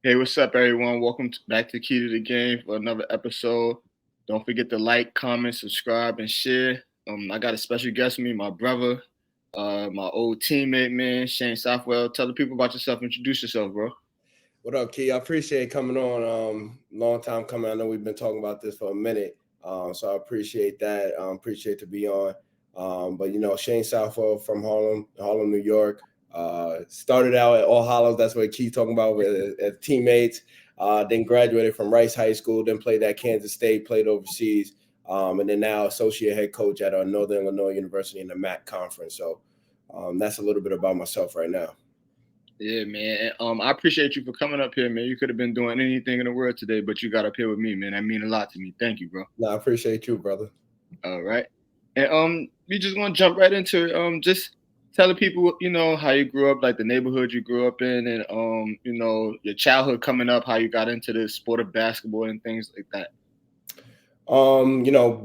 Hey, what's up, everyone? Welcome back to Key to the Game for another episode. Don't forget to like, comment, subscribe, and share. I got a special guest with me, my brother, my old teammate, man, Shane Southwell. Tell the people about yourself. Introduce yourself, bro. What up, Key? I appreciate coming on. Long time coming. I know we've been talking about this for a minute, so I appreciate that. Appreciate to be on. But Shane Southwell from Harlem, New York. Started out at All Hallows. That's what Key talking about as teammates. Then graduated from Rice High School. Then played at Kansas State. Played overseas. And then now associate head coach at Northern Illinois University in the MAC conference. So that's a little bit about myself right now. Yeah, man. I appreciate you for coming up here, man. You could have been doing anything in the world today, but you got up here with me, man. That mean a lot to me. Thank you, bro. No, I appreciate you, brother. All right. And we just want to jump right into it. Just tell the people, how you grew up, like the neighborhood you grew up in, and your childhood coming up, how you got into the sport of basketball and things like that.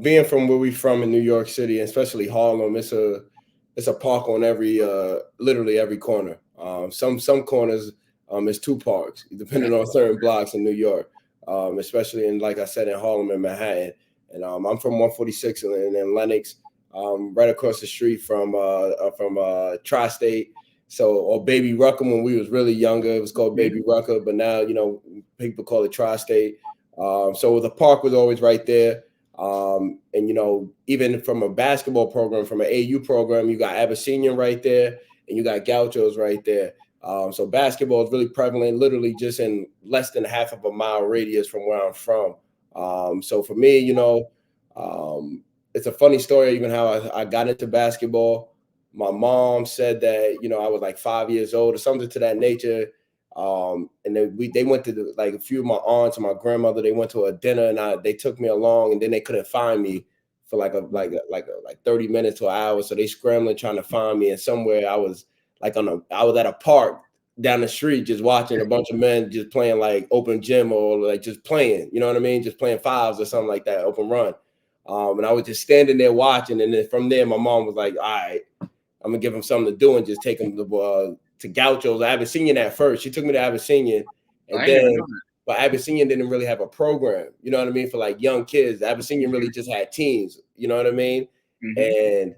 Being from where we from in New York City, especially Harlem, it's a park on every literally every corner. Some corners it's two parks, depending on certain blocks in New York. Especially in, like I said, in Harlem and Manhattan. And I'm from 146 in Lenox, right across the street from Tri-State. So, or Baby Rucker, when we was really younger, it was called Baby Rucker, but now people call it Tri-State. So the park was always right there. And even from a basketball program, from an AU program, you got Abyssinian right there, and you got Gauchos right there. So basketball is really prevalent, literally just in less than half of a mile radius from where I'm from. So for me, it's a funny story, even how I got into basketball. My mom said that I was like 5 years old or something to that nature. And then they went to like a few of my aunts and my grandmother. They went to a dinner, and they took me along, and then they couldn't find me for like 30 minutes to an hour. So they scrambling trying to find me, and somewhere I was I was at a park down the street just watching a bunch of men just playing like open gym, or like just playing, you know what I mean, just playing fives or something like that, open run. And I was just standing there watching, and then from there my mom was like, all right, I'm gonna give him something to do and just take him to Gauchos. Abyssinian at first. She took me to Abyssinian, and I didn't even then know that. but Abyssinian didn't really have a program. You know what I mean, for like young kids. Abyssinian really just had teams. You know what I mean? Mm-hmm. And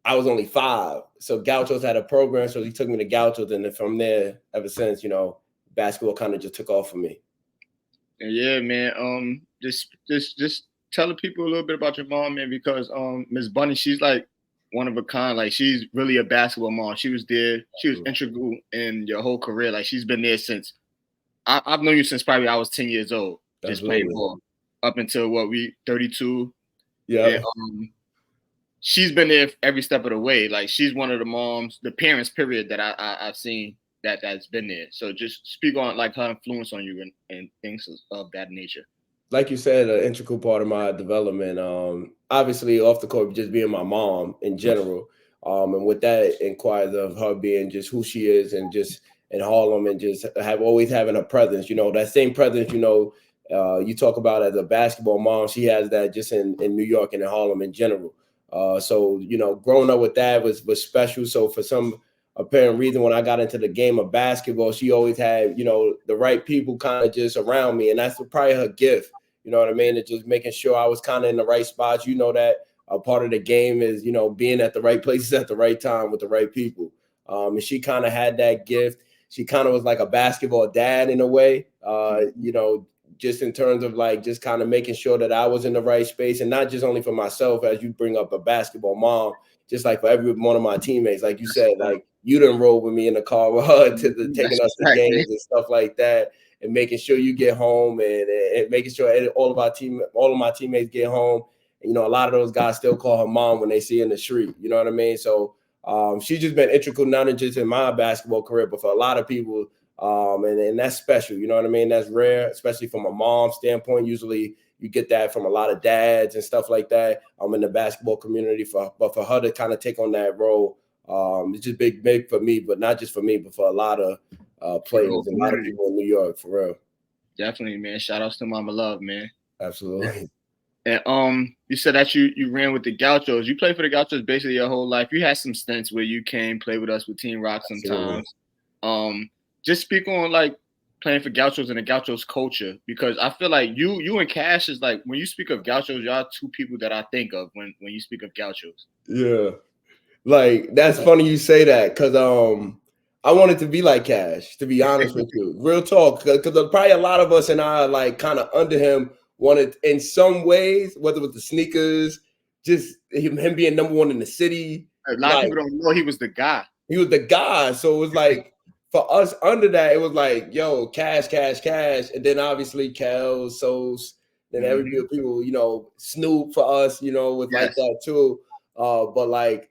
I was only 5, so Gauchos had a program. So he took me to Gauchos, and then from there, ever since, basketball kind of just took off for me. And yeah, man. Just tell the people a little bit about your mom, man, because Miss Bunny, she's like one of a kind. Like she's really a basketball mom. She was there. She was integral in your whole career. Like she's been there since I've known you since probably I was 10 years old, just playing Absolutely. ball up until what we 32. Yeah. And she's been there every step of the way. Like she's one of the moms, the parents, period, that I've seen that's been there. So just speak on like her influence on you and things of that nature. Like you said, an integral part of my development. Obviously, off the court, just being my mom in general, and with that inquires of her being just who she is, and just in Harlem, and just always having a presence. That same presence. You talk about as a basketball mom, she has that just in New York and in Harlem in general. So growing up with that was special. So for some apparent reason, when I got into the game of basketball, she always had the right people kind of just around me, and that's probably her gift. You know what I mean? It's just making sure I was kind of in the right spots. That a part of the game is, being at the right places at the right time with the right people. And she kind of had that gift. She kind of was like a basketball dad in a way, just in terms of like just kind of making sure that I was in the right space, and not just only for myself, as you bring up a basketball mom, just like for every one of my teammates. Like you said, like you didn't roll with me in the car with her taking That's us to exactly. games and stuff like that, and making sure you get home, and making sure all of my teammates get home. And, a lot of those guys still call her mom when they see her in the street. You know what I mean? So she's just been integral, not just in my basketball career, but for a lot of people. And that's special. You know what I mean? That's rare, especially from a mom standpoint. Usually you get that from a lot of dads and stuff like that. In the basketball community, but for her to kind of take on that role, it's just big for me, but not just for me, but for a lot of For the whole players, a lot of community. people in New York, for real. Definitely, man. Shout outs to Mama Love, man. Absolutely. And you said that you ran with the Gauchos. You played for the Gauchos basically your whole life. You had some stints where you came play with us with Team Rock Absolutely. sometimes. Um, just speak on like playing for Gauchos and the Gauchos culture? Because I feel like you and Cash is like, when you speak of Gauchos, y'all two people that I think of when you speak of Gauchos. Yeah. Like, that's funny you say that, because I wanted to be like Cash, to be honest with you. Real talk, because probably a lot of us and I, like, kind of under him, wanted in some ways, whether it was the sneakers, just him being number one in the city. A lot of Like, people don't know he was the guy. he was the guy. So it was like, for us under that, it was like, yo, Cash, Cash, Cash. And then obviously Kel, Sos, then every people, you know, Snoop for us, you know, was like that too. But like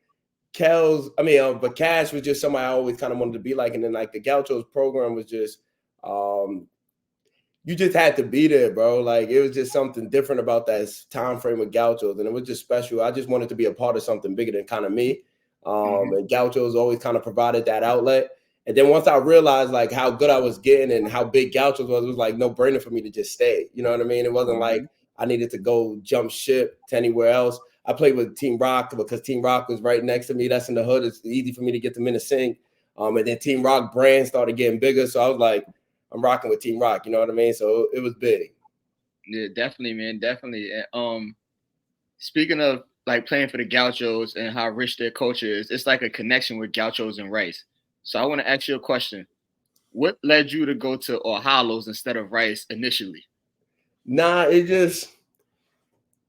but Cash was just somebody I always kind of wanted to be like. And then like the Gauchos program was just, you just had to be there, bro. Like, it was just something different about that time frame with Gauchos, and it was just special. I just wanted to be a part of something bigger than kind of me. And Gauchos always kind of provided that outlet. And then once I realized like how good I was getting and how big Gauchos was, it was like no brainer for me to just stay. You know what I mean? It wasn't like I needed to go jump ship to anywhere else. I played with Team Rock because Team Rock was right next to me. That's in the hood. It's easy for me to get them in the sync. And then Team Rock brand started getting bigger. So I was like, I'm rocking with Team Rock. You know what I mean? So it was big. Yeah, definitely, man. Definitely. And speaking of like playing for the Gauchos and how rich their culture is, it's like a connection with Gauchos and Rice. So I want to ask you a question. What led you to go to All Hallows instead of Rice initially? Nah,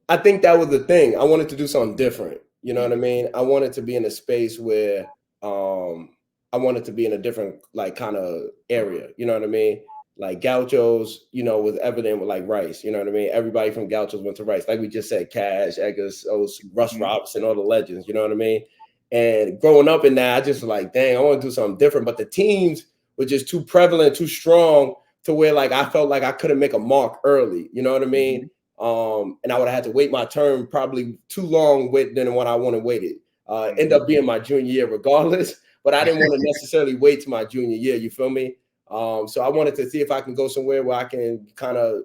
I think that was the thing. I wanted to do something different. You know what I mean? I wanted to be in a space where I wanted to be in a different like kind of area. You know what I mean? Like Gauchos, you know, was evident with like Rice. You know what I mean? Everybody from Gauchos went to Rice. Like we just said, Cash, Eggers, Russ Robinson, all the legends. You know what I mean? And growing up in that, I just was like, dang, I want to do something different. But the teams were just too prevalent, too strong to where like I felt like I couldn't make a mark early. You know what I mean? And I would have had to wait my turn probably too long than what I wanted waited. End up being my junior year regardless, but I didn't want to necessarily wait to my junior year. You feel me? So I wanted to see if I can go somewhere where I can kind of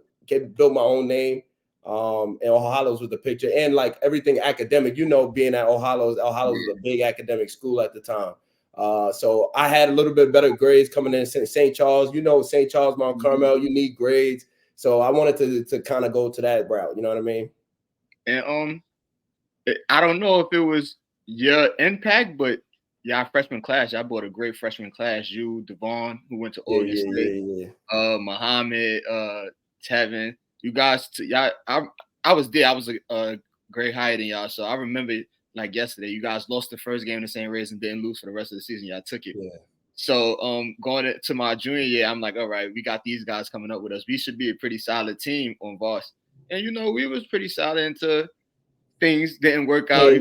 build my own name. And All Hallows was the picture, and like everything academic, you know, being at All Hallows was a big academic school at the time. So I had a little bit better grades coming in St. Charles. You know, St. Charles, Mount Carmel, you need grades. So I wanted to kind of go to that route. You know what I mean? And I don't know if it was your impact, but y'all freshman class, y'all brought a great freshman class. You, Devon, who went to Oregon State, Muhammad, Tevin. You guys, I was there. I was a grade higher than y'all, so I remember like yesterday. You guys lost the first game in the same race and didn't lose for the rest of the season. Y'all took it. Yeah. So going to my junior year, I'm like, all right, we got these guys coming up with us. We should be a pretty solid team on Voss. And you know, we was pretty solid until things didn't work out. Yeah.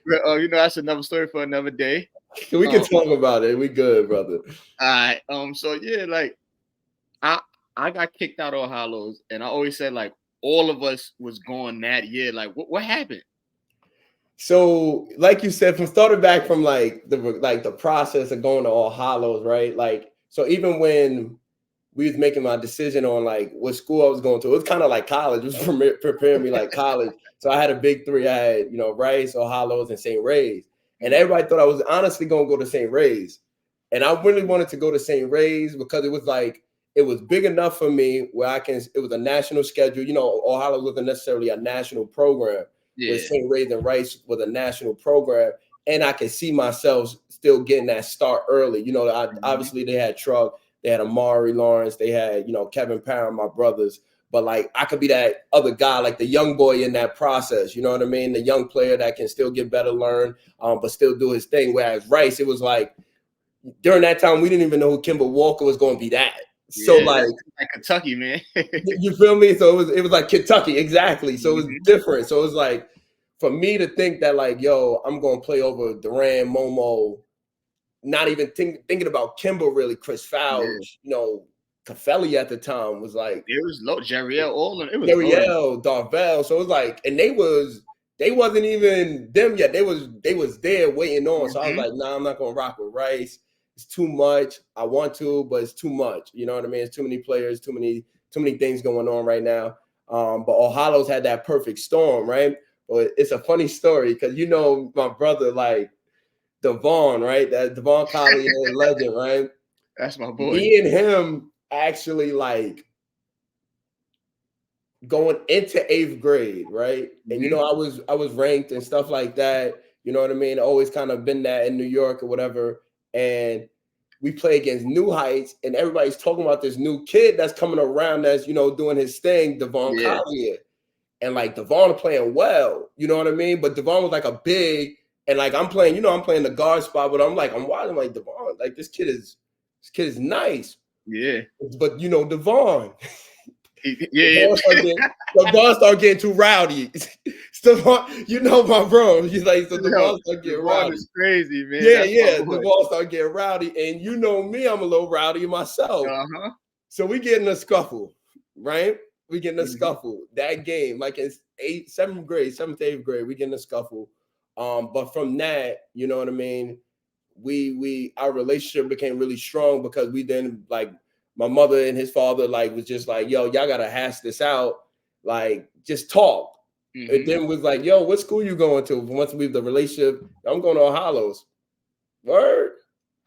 But, you know, that's another story for another day. We can talk about it. We good, brother. All right. So yeah, like I got kicked out of Hallows, and I always said like all of us was gone that year. Like what happened? So, like you said, from starting back from the process of going to All Hallows, right? Like, so even when we was making my decision on like what school I was going to, it was kind of like college. It was preparing me like college. So I had a big three. I had, you know, Rice, All Hallows, and St. Ray's. And everybody thought I was honestly going to go to St. Ray's. And I really wanted to go to St. Ray's because it was like, it was big enough for me where it was a national schedule. You know, All Hallows wasn't necessarily a national program. Yeah. With St. Ray's and Rice was a national program. And I could see myself still getting that start early. You know, obviously they had Truck, they had Amari Lawrence, they had, you know, Kevin Parent, my brothers. But like I could be that other guy, like the young boy in that process. You know what I mean? The young player that can still get better, learn, but still do his thing. Whereas Rice, it was like during that time, we didn't even know who Kimber Walker was going to be that. So like Kentucky, man. You feel me? So it was like Kentucky, exactly. So it was different. So it was like for me to think that like, yo, I'm gonna play over Duran, Momo, not even thinking about Kimber really, Chris Fouch, you know, Cafelli at the time was like it was low, Jeriel, all of it was Jeriel, Darvell. So it was like, and they wasn't even them yet. They was there waiting on. So I was like, nah, I'm not gonna rock with Rice. It's too much. I want to, but it's too much. You know what I mean? It's too many players, too many things going on right now. But All Hallows had that perfect storm, right? But it's a funny story because you know my brother, like Devon, right? That Devon Collier legend, right? That's my boy. Me and him actually like going into 8th grade, right? And you know, I was ranked and stuff like that. You know what I mean? Always kind of been that in New York or whatever. And we play against New Heights, and everybody's talking about this new kid that's coming around that's, you know, doing his thing, Devon Collier. And like Devon playing well, you know what I mean? But Devon was like a big, and like I'm playing, you know, I'm playing the guard spot, but I'm watching like Devon, like this kid is nice. Yeah. But you know, Devon. Yeah. Devon start getting too rowdy. Devon, you know my bro. He's like, so Devon start getting rowdy. Is crazy, man. Yeah. Devon start getting rowdy, and you know me, I'm a little rowdy myself. So we get in a scuffle, right? We get in a scuffle. That game, like in 7th grade, 7th, 8th grade, we get in a scuffle. But from that, you know what I mean? Our relationship became really strong because we then like my mother and his father like was just like, yo, y'all gotta hash this out, like just talk. And then was like, yo, what school you going to? Once we the relationship, I'm going to All Hallows. Word.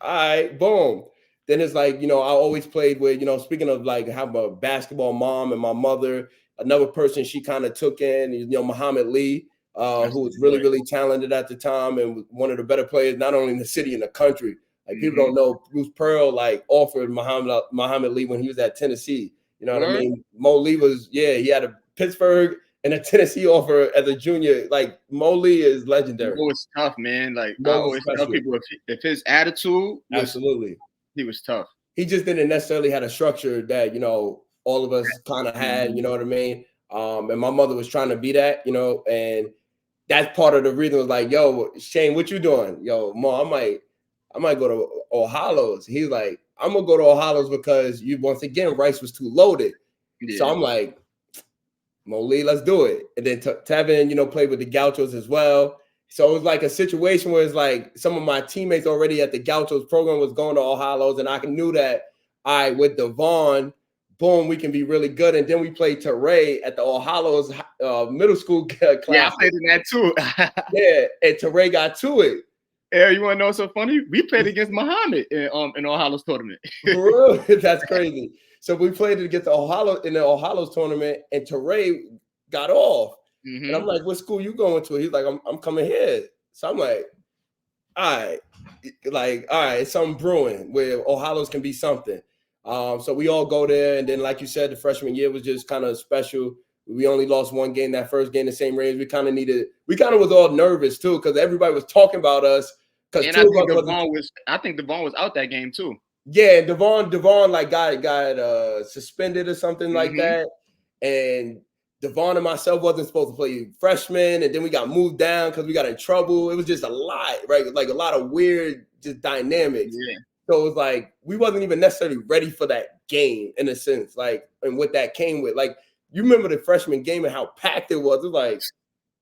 All right, boom. Then it's like, you know, I always played with, you know, speaking of like have a basketball mom and my mother, another person she kind of took in, you know, Muhammad Lee, who was really, really talented at the time and one of the better players, not only in the city, in the country. Like people don't know, Bruce Pearl like offered Muhammad Lee when he was at Tennessee. You know what I mean? Mo Lee was, he had a Pittsburgh and a Tennessee offer as a junior. Like Mo Lee is legendary. Mo was tough, man. Like I always tell people, if his attitude was, absolutely, he was tough. He just didn't necessarily had a structure that, you know, all of us kind of had, you know what I mean? And my mother was trying to be that, you know, and that's part of the reason was like, yo, Shane, what you doing? Yo, Mom, I might go to All Hallows. He's like, I'm gonna go to All Hallows because once again, Rice was too loaded. Yeah. So I'm like, Mo Lee, let's do it. And then Tevin, you know, played with the Gauchos as well. So it was like a situation where it's like some of my teammates already at the Gauchos program was going to All Hallows, and I knew that with Devon, boom, we can be really good. And then we played Teray at the All Hallows middle school class. Yeah, I played in that too. Yeah, and Teray got to it. Yeah, you want to know what's so funny? We played against Muhammad in All Hallows tournament. For real? That's crazy. So we played against the All Hallows tournament, and Teray got off. And I'm like, what school you going to? He's like, I'm coming here. So I'm like, all right, something brewing where All Hallows can be something. So we all go there, and then like you said, the freshman year was just kind of special. We only lost one game that first game, the same range. We kind of was all nervous too because everybody was talking about us. And I think Devon was out that game too. Yeah, Devon like got suspended or something like that, and Devon and myself wasn't supposed to play freshmen, and then we got moved down because we got in trouble. It was just a lot, right? Like a lot of weird just dynamics. Yeah. So it was like we wasn't even necessarily ready for that game in a sense, like, and what that came with. Like, you remember the freshman game and how packed it was. It was like,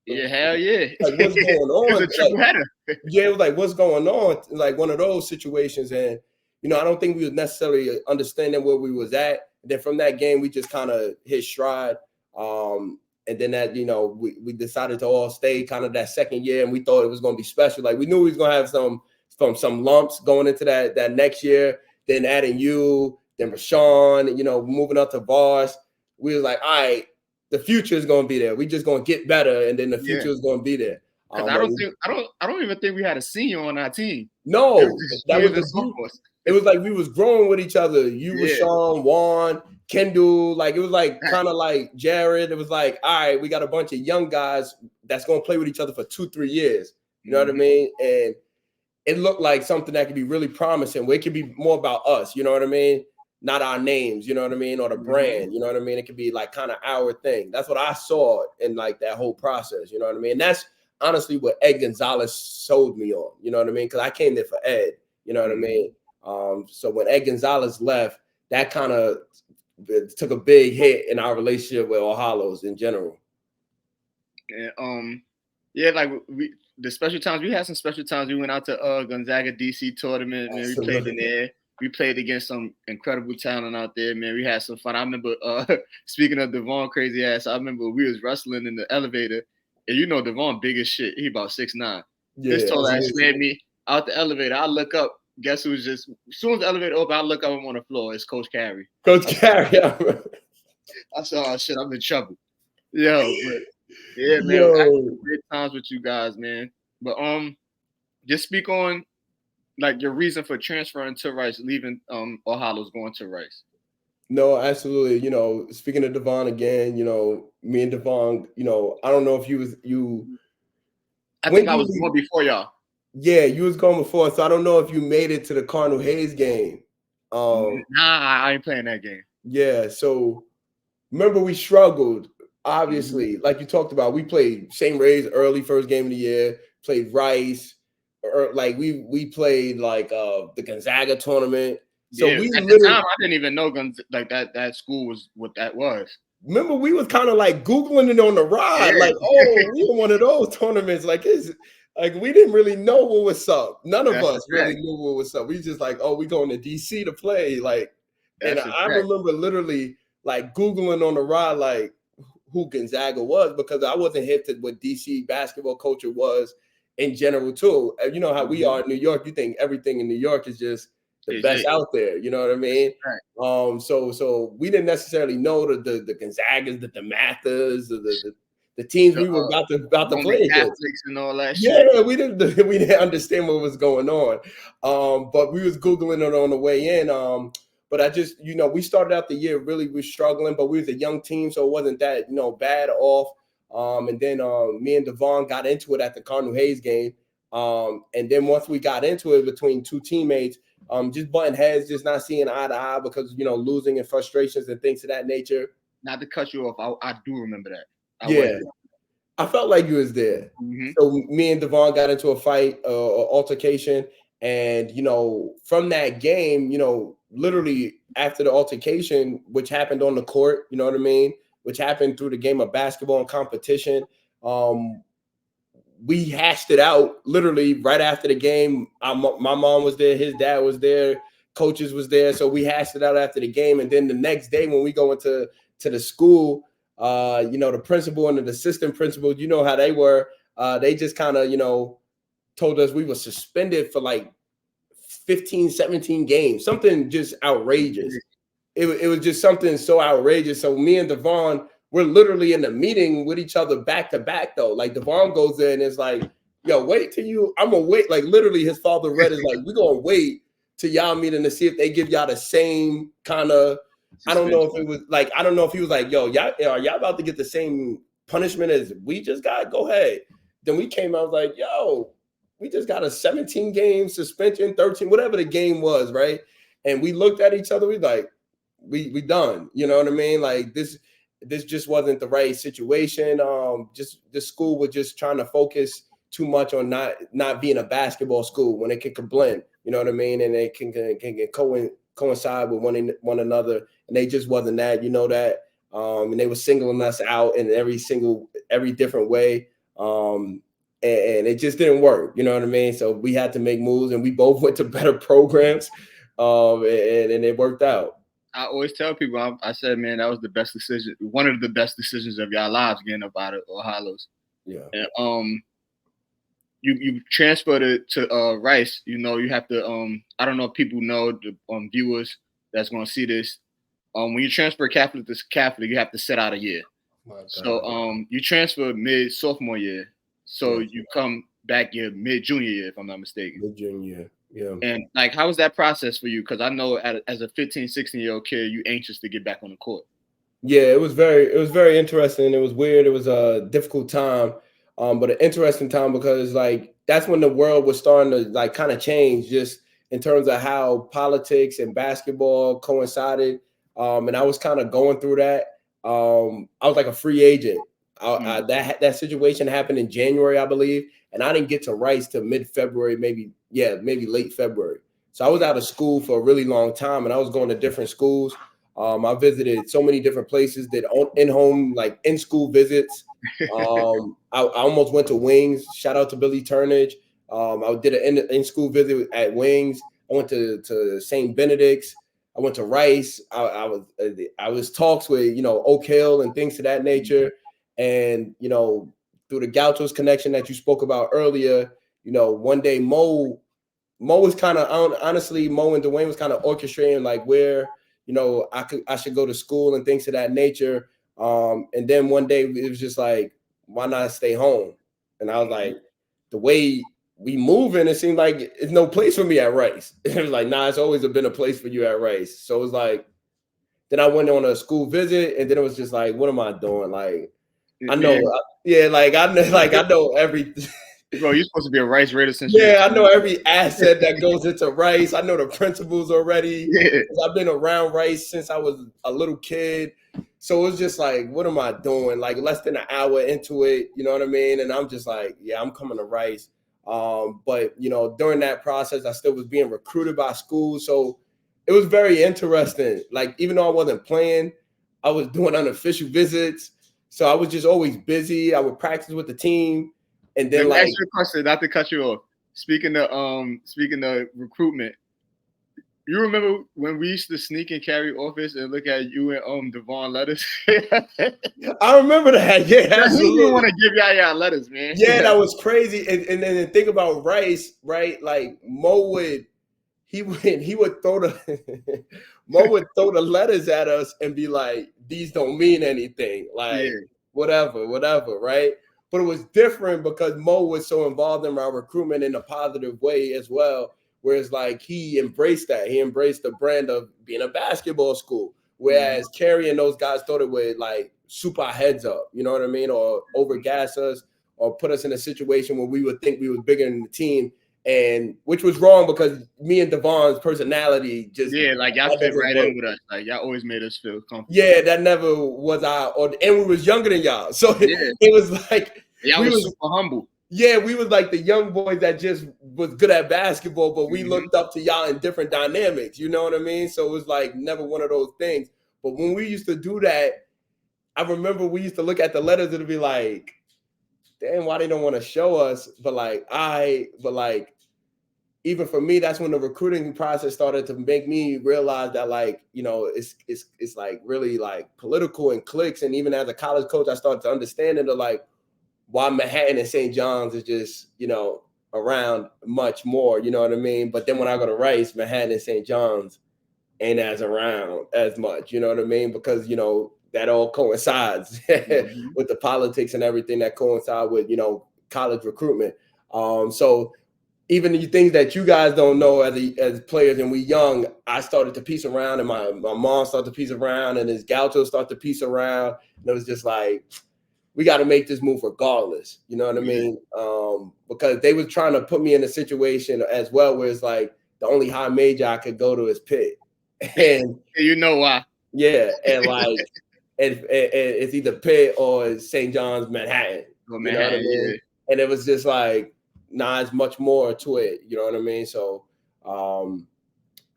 yeah, hell yeah. Like, what's going on? It was a triple header. Yeah, it was like, what's going on? Like one of those situations. And, you know, I don't think we was necessarily understanding where we was at. And then from that game, we just kind of hit stride. And then that, you know, we decided to all stay kind of that second year, and we thought it was going to be special. Like we knew we was going to have some lumps going into that next year. Then adding you, then Rashawn, you know, moving up to Vars. We was like, all right, the future is going to be there. We just going to get better, and then the future is going to be there. Because I don't even think we had a senior on our team. No, it was like we was growing with each other. You, Rashawn, Juan, Kendall, like it was like kind of like Jared. It was like, all right, we got a bunch of young guys that's gonna play with each other for 2-3 years. You know what I mean? And it looked like something that could be really promising. Where it could be more about us. You know what I mean? Not our names. You know what I mean? Or the brand. You know what I mean? It could be like kind of our thing. That's what I saw in like that whole process. You know what I mean? And that's honestly what Ed Gonzalez sold me on. You know what I mean? Because I came there for Ed. You know what I mean? So when Ed Gonzalez left, that kind of took a big hit in our relationship with All Hallows in general. Yeah, like the special times, we had some special times. We went out to Gonzaga DC tournament, man. We played in there. We played against some incredible talent out there, man. We had some fun. I remember speaking of Devon crazy ass, I remember we was wrestling in the elevator, and you know Devon big as shit. He about 6'9". Yeah, this tall ass slammed me out the elevator. I look up. guess who's just as soon as the elevator opened, I look up on the floor. It's Coach Carey. Coach Carey. I said, "Oh shit, I'm in trouble." Yo, but yeah, man. Yo. Great times with you guys, man. But just speak on like your reason for transferring to Rice, leaving All Hallows, going to Rice. No, absolutely. You know, speaking of Devon again, you know, me and Devon, you know, I don't know if you. I think I was going before y'all. Yeah, you was going before, so I don't know if you made it to the Cardinal Hayes game. Nah, I ain't playing that game. Yeah, so remember we struggled. Obviously, like you talked about, we played St. Ray's early first game of the year, played Rice, or like we played like the Gonzaga tournament. So yeah, we at the time I didn't even know like that school was what that was. Remember, we was kind of like Googling it on the ride, like, oh, we were one of those tournaments. Like, like we didn't really know what was up. None of us really knew what was up. We just like, oh, we going to DC to play. Like, and I remember literally like Googling on the ride, like who Gonzaga was, because I wasn't hip to what DC basketball culture was in general too. You know how we are in New York. You think everything in New York is just the best out there. You know what I mean? Right. So we didn't necessarily know the Gonzagas, the DeMathas, the teams we were about to play against, and all that shit. Yeah, we didn't understand what was going on. But we was Googling it on the way in. But I just, you know, we started out the year really was struggling, but we was a young team, so it wasn't that, you know, bad off. And then me and Devon got into it at the Cardinal Hayes game. And then once we got into it between two teammates, just butting heads, just not seeing eye to eye because, you know, losing and frustrations and things of that nature. Not to cut you off, I do remember that. I felt like you was there. So me and Devon got into a fight, altercation. And, you know, from that game, you know, literally after the altercation, which happened on the court, you know what I mean? Which happened through the game of basketball and competition. We hashed it out literally right after the game. My mom was there. His dad was there. Coaches was there. So we hashed it out after the game. And then the next day when we go into the school, you know, the principal and the assistant principal, you know how they were. They just kind of, you know, told us we were suspended for like 15, 17 games. Something just outrageous. It was just something so outrageous. So me and Devon, we're literally in a meeting with each other back to back, though. Like Devon goes in and is like, yo, wait till you, I'm gonna wait. Like literally his father read is like, we're gonna wait till y'all meeting to see if they give y'all the same kind of, I don't know if it was like, I don't know if he was like, yo, are y'all about to get the same punishment as we just got? Go ahead. Then we came out like, yo, we just got a 17 game suspension, 13, whatever the game was, right? And we looked at each other, we like, we done, you know what I mean? Like this just wasn't the right situation. Just the school was just trying to focus too much on not being a basketball school when it can blend, you know what I mean? And it can coincide with one another. And they just wasn't that, you know that. And they were singling us out in every different way. And it just didn't work, you know what I mean? So we had to make moves, and we both went to better programs, and it worked out. I always tell people, I said, man, that was the best decision, one of the best decisions of your lives, getting up out of All Hallows. Yeah. And you transferred to Rice. You know, you have to. I don't know if people know, the viewers that's going to see this. When you transfer Catholic to Catholic, you have to sit out a year. So you transfer mid sophomore year. So you come back your mid junior year, if I'm not mistaken. Mid junior year. Yeah. And like, how was that process for you? Because I know as a 15, 16-year-old kid, you anxious to get back on the court. Yeah, it was very interesting. It was weird. It was a difficult time, but an interesting time because like that's when the world was starting to like kind of change, just in terms of how politics and basketball coincided. And I was kind of going through that. I was like a free agent. That situation happened in January, I believe, and I didn't get to Rice till mid-February, maybe late February. So I was out of school for a really long time, and I was going to different schools. I visited so many different places, did in-home, like in-school visits. I almost went to Wings. Shout out to Billy Turnage. I did an in-school visit at Wings. I went to St. Benedict's. I went to Rice. I was talks with, you know, Oak Hill and things of that nature. And, you know, through the Gauchos connection that you spoke about earlier, you know, one day Mo Mo was kind of honestly, Mo and Dwayne was kind of orchestrating like where, you know, I should go to school and things of that nature. And then one day it was just like, why not stay home? And I was like, the way we moving, it seemed like it's no place for me at Rice. It was like, nah, it's always been a place for you at Rice. So it was like, then I went on a school visit, and then it was just like, what am I doing? Like, I know, like I know every. Bro, you're supposed to be a Rice Raider since I know every asset that goes into Rice. I know the principles already. Yeah. I've been around Rice since I was a little kid. So it's just like, what am I doing? Like less than an hour into it, you know what I mean? And I'm just like, yeah, I'm coming to Rice. But you know, during that process, I still was being recruited by school. So it was very interesting. Like, even though I wasn't playing, I was doing unofficial visits. So I was just always busy. I would practice with the team. And then, let me ask you a question, not to cut you off. Speaking of recruitment, you remember when we used to sneak and carry office and look at you and Devon letters? I remember that. Yeah, absolutely. He didn't want to give y'all letters, man. Yeah, that was crazy. And then think about Rice, right? Like Mo would throw the Mo would throw the letters at us and be like, these don't mean anything. Like whatever, right? But it was different because Mo was so involved in our recruitment in a positive way as well. Whereas like he embraced that. He embraced the brand of being a basketball school. Whereas Kerry and those guys thought it would like soup our heads up, you know what I mean? Or overgas us or put us in a situation where we would think we was bigger than the team. And which was wrong because me and Devon's personality just like y'all fit right in with us. Like y'all always made us feel comfortable. Yeah, that never was and we was younger than y'all. So it was like y'all was super humble. Yeah, we was like the young boys that just was good at basketball, but we looked up to y'all in different dynamics. You know what I mean? So it was like never one of those things. But when we used to do that, I remember we used to look at the letters and be like, damn, why they don't want to show us? But even for me, that's when the recruiting process started to make me realize that, like, you know, it's like really like political and cliques. And even as a college coach, I started to understand it, like why Manhattan and St. John's is just, you know, around much more, you know what I mean? But then when I go to Rice, Manhattan and St. John's ain't as around as much, you know what I mean? Because, you know, that all coincides with the politics and everything that coincide with, you know, college recruitment. So even the things that you guys don't know as players and we young, I started to piece around, and my mom started to piece around, and his Gauchos started to piece around. And it was just like, we got to make this move regardless. You know what I mean? Because they were trying to put me in a situation as well where it's like the only high major I could go to is Pitt. And you know why. Yeah, and like it's either Pitt or St. John's Manhattan. You know what I mean? And it was just like, nah, it's much more to it. You know what I mean? So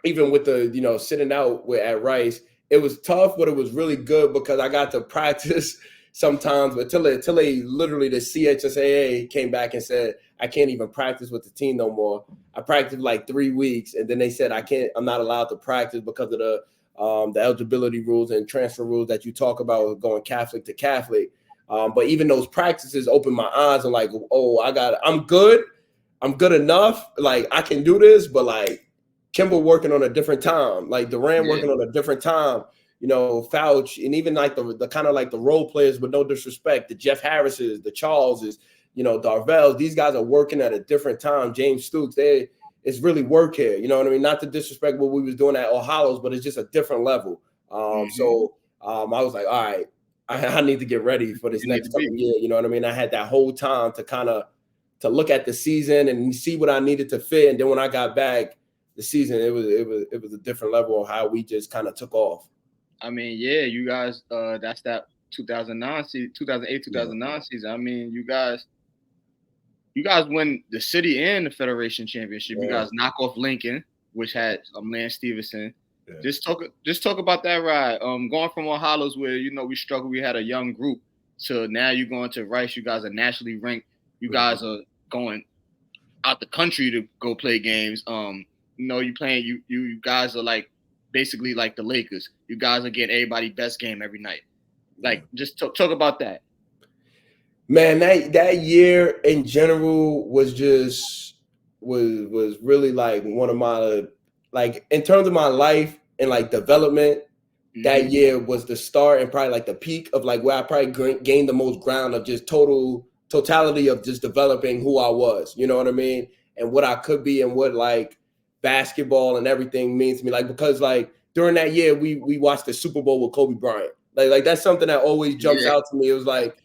even with the, you know, sitting out at Rice, it was tough, but it was really good because I got to practice sometimes until they literally, the CHSAA came back and said, I can't even practice with the team no more. I practiced like 3 weeks, and then they said I'm not allowed to practice because of the eligibility rules and transfer rules that you talk about going Catholic to Catholic. But even those practices opened my eyes and like, oh, I'm good enough. Like I can do this, but like Kimball working on a different time, like Durant working on a different time, you know, Fouch, and even like the kind of like the role players, with no disrespect, the Jeff Harrises, the Charleses, you know, Darvell, these guys are working at a different time. James Stooks, it's really work here. You know what I mean? Not to disrespect what we was doing at All Hallows, but it's just a different level. So I was like, all right, I need to get ready for this next couple year. You know what I mean? I had that whole time to kind of to look at the season and see what I needed to fit. And then when I got back the season, it was a different level of how we just kind of took off. I mean, yeah, you guys, that's that 2009 season, 2008, 2009 season. I mean, you guys win the city and the Federation Championship. You guys knock off Lincoln, which had Lance Stevenson. Just talk about that ride. Going from All Hallows, where, you know, we struggled, we had a young group, to now you're going to Rice. You guys are nationally ranked. You guys are going out the country to go play games. You know, you guys are like basically like the Lakers. You guys are getting everybody best game every night. Like, just talk about that. Man, that year in general was just was really like one of my, like, in terms of my life and like development. That year was the start and probably like the peak of like where I probably gained the most ground of just totality of just developing who I was, you know what I mean? And what I could be and what like basketball and everything means to me. Like, because like during that year, we watched the Super Bowl with Kobe Bryant. Like that's something that always jumps out to me. It was like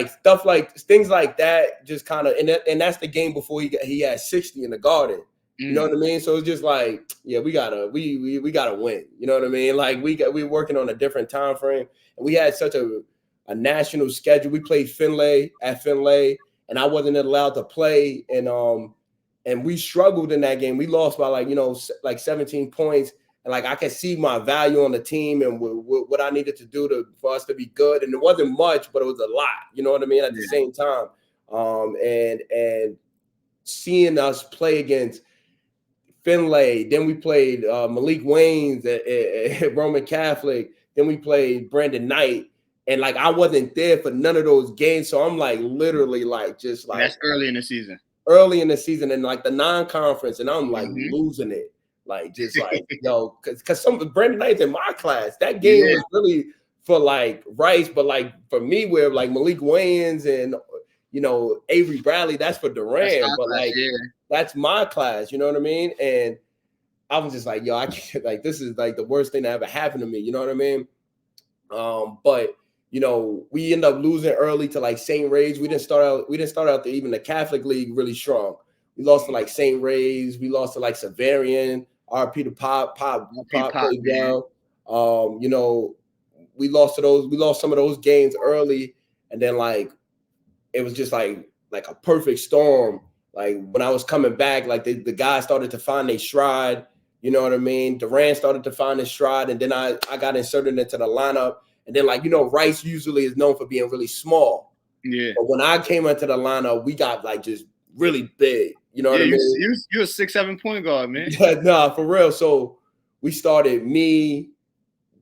stuff like things like that just kind of, and that's the game before he had 60 in the Garden. You know what I mean? So it's just like, yeah, we gotta win. You know what I mean? Like we working on a different time frame, and we had such a national schedule. We played Finlay, and I wasn't allowed to play, and we struggled in that game. We lost by like 17 points, and like I could see my value on the team and what I needed to do for us to be good. And it wasn't much, but it was a lot. You know what I mean? At the same time, and seeing us play against Finlay, then we played Malik Waynes at Roman Catholic, then we played Brandon Knight, and like I wasn't there for none of those games, so I'm like literally like just like that's early in the season, and like the non-conference, and I'm like losing it, like just like yo, because some of Brandon Knight's in my class. That game was really for like Rice, but like for me, where like Malik Waynes and Avery Bradley, that's for Durant, but like that's my class, you know what I mean? And I was just like, yo, I can't, like, this is like the worst thing that ever happened to me, you know what I mean? But we end up losing early to like St. Ray's. We didn't start out to even the Catholic League really strong. We lost to like St. Ray's, we lost to like Severian, RP to Pop played well. We lost some of those games early, and then like it was just like a perfect storm. Like when I was coming back, like the guys started to find their stride. You know what I mean? Durant started to find his stride, and then I got inserted into the lineup. And then Rice usually is known for being really small. Yeah. But when I came into the lineup, we got like just really big. You know what I mean? You're a 6'7" point guard, man. Yeah, nah, for real. So we started me,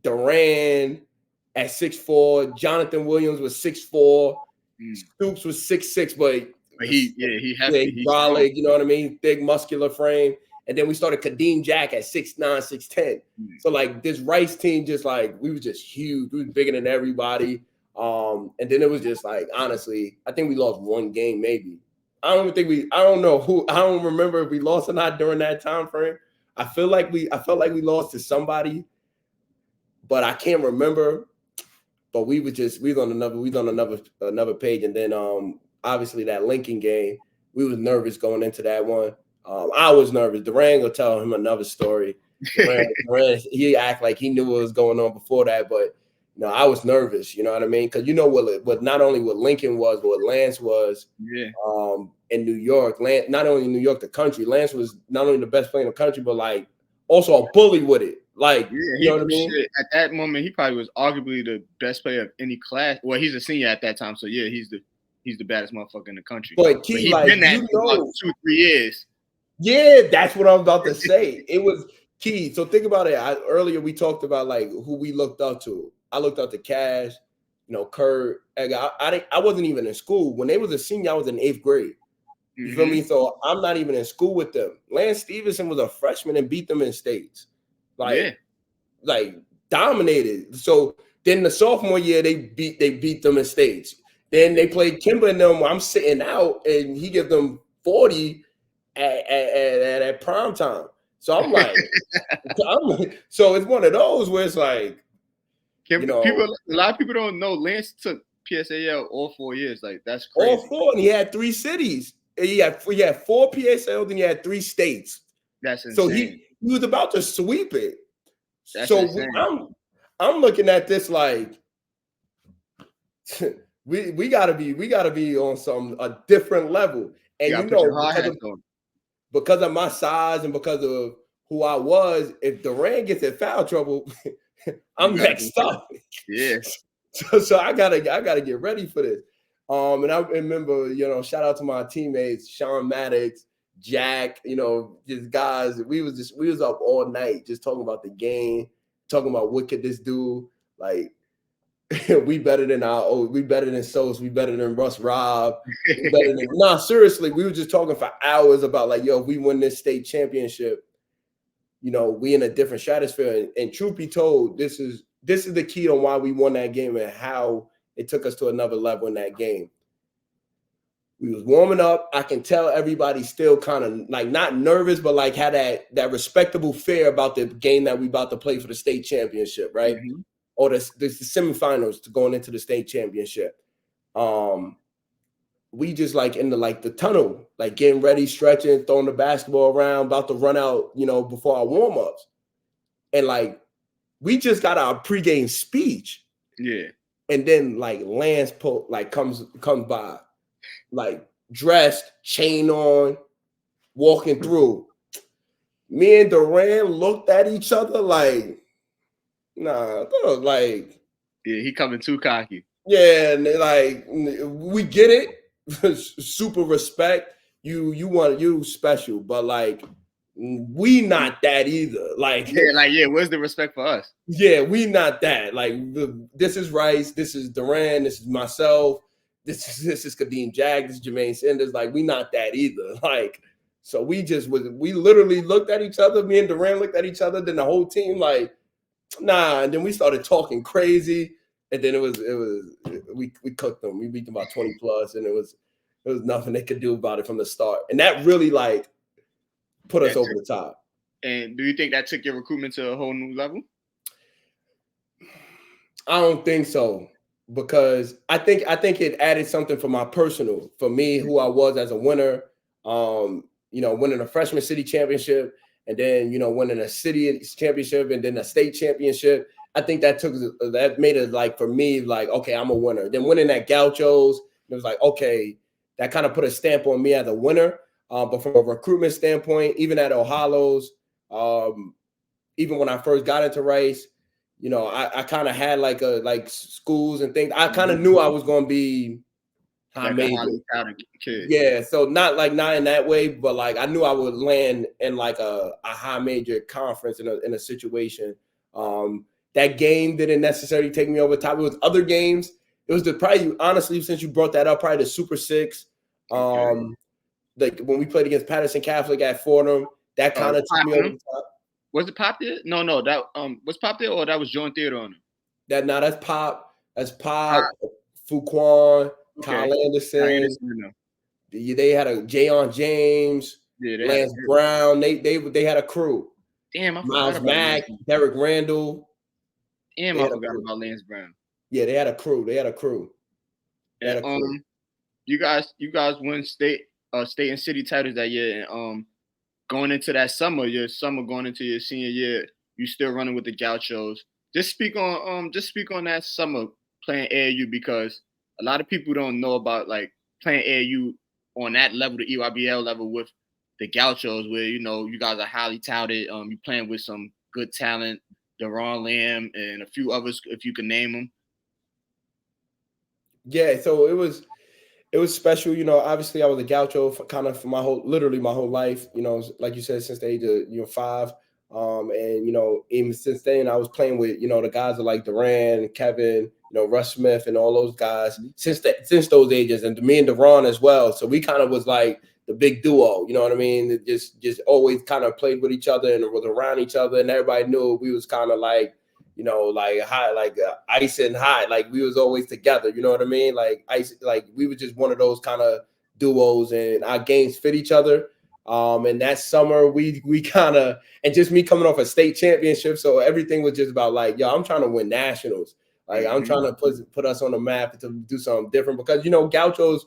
Durant at 6'4", Jonathan Williams was 6'4", Stoops was 6'6", but he brolic, you know what I mean? Big muscular frame. And then we started Kadeem Jack at 6'9", 6'10". So like this Rice team, just like we were just huge. We was bigger than everybody. And then it was just like, honestly, I think we lost one game maybe. I don't remember if we lost or not during that time frame. I felt like we lost to somebody, but I can't remember. But we was on another page. And then obviously that Lincoln game, we was nervous going into that one. I was nervous. Durant will tell him another story. Durant, he act like he knew what was going on before that, but I was nervous. You know what I mean? Because what not only what Lincoln was, but what Lance was. Yeah. In New York, not only in New York, the country. Lance was not only the best player in the country, but like also a bully with it. Like, you know what I mean? At that moment, he probably was arguably the best player of any class. Well, he's a senior at that time, so yeah, he's the baddest motherfucker in the country. But he's been that for about 2-3 years. Yeah, that's what I'm about to say. It was Key. So think about it. Earlier we talked about like who we looked up to. I looked up to Cash, Kurt. I wasn't even in school when they was a senior. I was in 8th grade. You feel me? So I'm not even in school with them. Lance Stevenson was a freshman and beat them in states. Like dominated. So then the sophomore year they beat them in states. Then they played Kimber and them. I'm sitting out and he give them 40 at prime time. So I'm like, so it's one of those where it's like, a lot of people don't know Lance took PSAL all 4 years. Like that's crazy. All 4, and he had 3 cities. He had 4 PSLs, and he had 3 states. That's insane. So he was about to sweep it. That's so insane. I'm looking at this like we gotta be on a different level. And because of my size and because of who I was, if Durant gets in foul trouble, I'm next up. Yeah. So I gotta get ready for this. And I remember, shout out to my teammates, Sean Maddox, Jack, just guys. We was up all night just talking about the game, talking about what could this do. Like we better than we better than Sos, we better than Russ Robb, we better than seriously, we were just talking for hours about like, yo, if we win this state championship, we in a different stratosphere. And truth be told, this is the key on why we won that game and how it took us to another level in that game. We was warming up. I can tell everybody still kind of like not nervous, but like had that respectable fear about the game that we about to play for the state championship, right? Mm-hmm. Or the semifinals to going into the state championship. We just like in the tunnel, like getting ready, stretching, throwing the basketball around, about to run out, before our warm-ups. And like we just got our pregame speech. Yeah. And then like Lance comes by. Like dressed, chain on, walking through. Me and Duran looked at each other like, nah, like, yeah, he coming too cocky. Yeah, and like we get it, super respect. You special, but like we not that either. Like where's the respect for us? Yeah, we not that. Like this is Rice, this is Duran, this is myself. This is Kadeem Jag, this is Jermaine Sanders. Like, we not that either. Like, so we literally looked at each other. Me and Duran looked at each other. Then the whole team, like, nah. And then we started talking crazy. And then we cooked them. We beat them about 20 plus, and it was nothing they could do about it from the start. And that really like put us over the top. And do you think that took your recruitment to a whole new level? I don't think so. Because I think it added something for me, who I was as a winner, winning a freshman city championship and then, winning a city championship and then a state championship. I think that made it like, for me, like, okay, I'm a winner. Then winning at Gauchos, it was like, okay, that kind of put a stamp on me as a winner. But from a recruitment standpoint, even at All Hallows, even when I first got into Rice, I kind of had like schools and things. I kind of knew I was going to be high major. Yeah, so not in that way, but like I knew I would land in like a high major conference in a situation. That game didn't necessarily take me over the top. It was other games. It was probably, honestly, since you brought that up, probably the Super Six. Like when we played against Patterson Catholic at Fordham, that kind of took me over the top. Was it Pop there? No, that was Pop there, or that was Joint Theater on it? That's Pop. That's Pop. Fuquan, Kyle Anderson. They had a Jayon James, Lance Brown. They had a crew. Damn, I forgot Miles about Mack, Derek Randall. Damn, I forgot about Lance Brown. Yeah, they had a crew. You guys won state and city titles that year, and going into that summer, going into your senior year, you still running with the Gauchos. Just speak on that summer playing AAU, because a lot of people don't know about like playing AAU on that level, the EYBL level, with the Gauchos, where you guys are highly touted. You playing with some good talent, Deron Lamb and a few others, if you can name them. Yeah, so it was special. Obviously I was a Gaucho for my whole life, like you said, since the age of 5. And even since then I was playing with the guys like Duran, Kevin, Russ Smith and all those guys since those ages, and me and Deron as well. So we kind of was like the big duo, you know what I mean? It just always kind of played with each other and was around each other, and everybody knew we was kind of like, like high, like ice and high, like we was always together, you know what I mean? Like ice, like we were just one of those kind of duos, and our games fit each other. And that summer we kind of, and just me coming off a state championship, so everything was just about like, yo, I'm trying to win nationals. Like I'm trying to put us on the map to do something different, because Gauchos,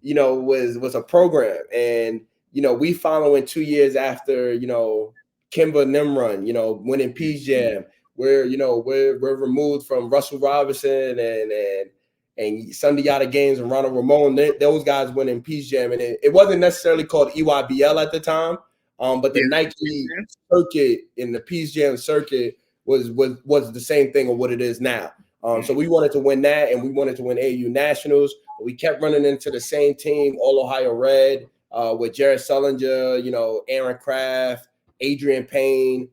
was a program, and we following 2 years after Kimba Nimrun, winning Peace Jam. We're removed from Russell Robinson and Sunday Yada Games and Ronald Ramon. Those guys winning Peace Jam, and it wasn't necessarily called EYBL at the time, but the Nike circuit and the Peace Jam circuit was the same thing of what it is now. So we wanted to win that, and we wanted to win AAU Nationals. But we kept running into the same team, All Ohio Red, with Jared Sullinger, Aaron Kraft, Adrian Payne,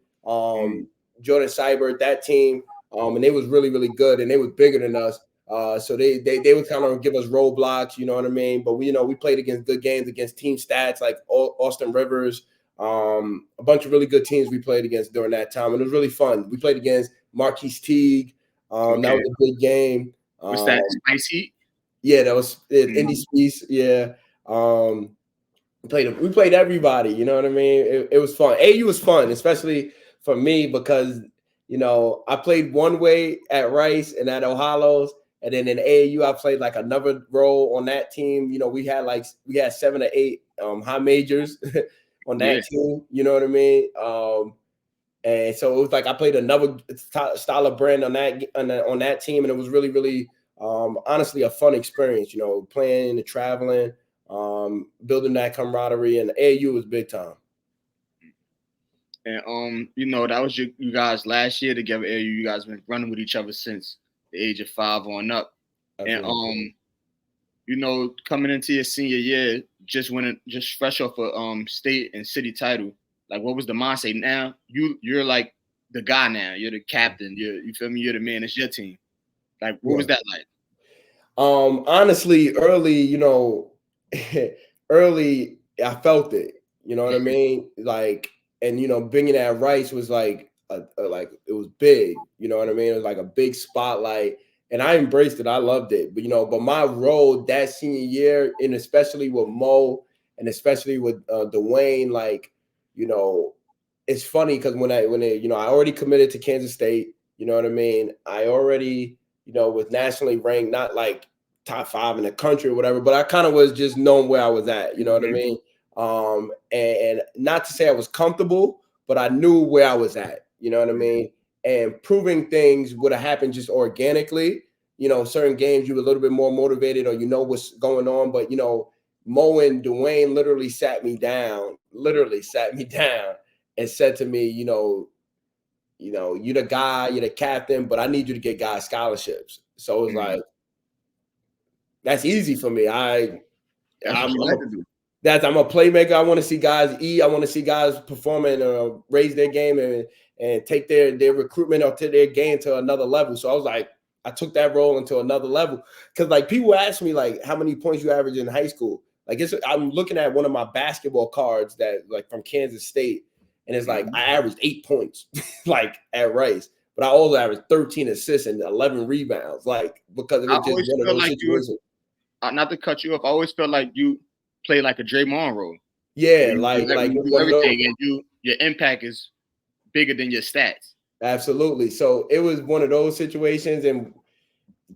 Jordan Seibert, that team. And they was really, really good, and they was bigger than us. So they would kind of give us roadblocks, you know what I mean? But we played against good games against team stats like Austin Rivers, a bunch of really good teams we played against during that time, and it was really fun. We played against Marquise Teague. That was a good game. What's that? Spice Heat? Yeah, that was Indy Spice. Yeah. We played everybody, you know what I mean? It was fun. AU was fun, especially for me because, I played one way at Rice and at All Hallows, and then in AAU I played like another role on that team. We had 7 or 8 high majors on that team, you know what I mean? And so it was like I played another style of brand on that team, and it was really, really honestly a fun experience, playing and traveling. Building that camaraderie, and AAU was big time. And that was you guys last year together. AAU, you guys been running with each other since the age of 5 on up. Absolutely. And coming into your senior year, just fresh off a state and city title, like what was the mindset? Now you're like the guy now. You're the captain. You feel me? You're the man. It's your team. Like what was that like? Honestly, early, early, I felt it. You know what I mean? Like, and being at Rice was like it was big. You know what I mean? It was like a big spotlight, and I embraced it. I loved it. But my role that senior year, and especially with Mo, and especially with Dwayne, like, it's funny because when I already committed to Kansas State. You know what I mean? I already was nationally ranked, not like top 5 in the country or whatever, but I kind of was just knowing where I was at, you know what I mean? And not to say I was comfortable, but I knew where I was at, you know what I mean? And proving things would have happened just organically. Certain games you were a little bit more motivated, or what's going on, but Mo and Dwayne literally sat me down and said to me, you're the guy, you're the captain, but I need you to get guys scholarships. So it was like, that's easy for me. I'm a playmaker. I want to see guys eat. I want to see guys perform and raise their game and take their recruitment up to their game to another level. So I was like, I took that role into another level. Because like people ask me like how many points you average in high school. Like I'm looking at one of my basketball cards that like from Kansas State, and it's like I averaged 8 points like at Rice. But I also averaged 13 assists and 11 rebounds, like because it was just one of those situations. Not to cut you off, I always felt like you play like a Draymond role. Yeah, you like everything, and your impact is bigger than your stats. Absolutely. So it was one of those situations, and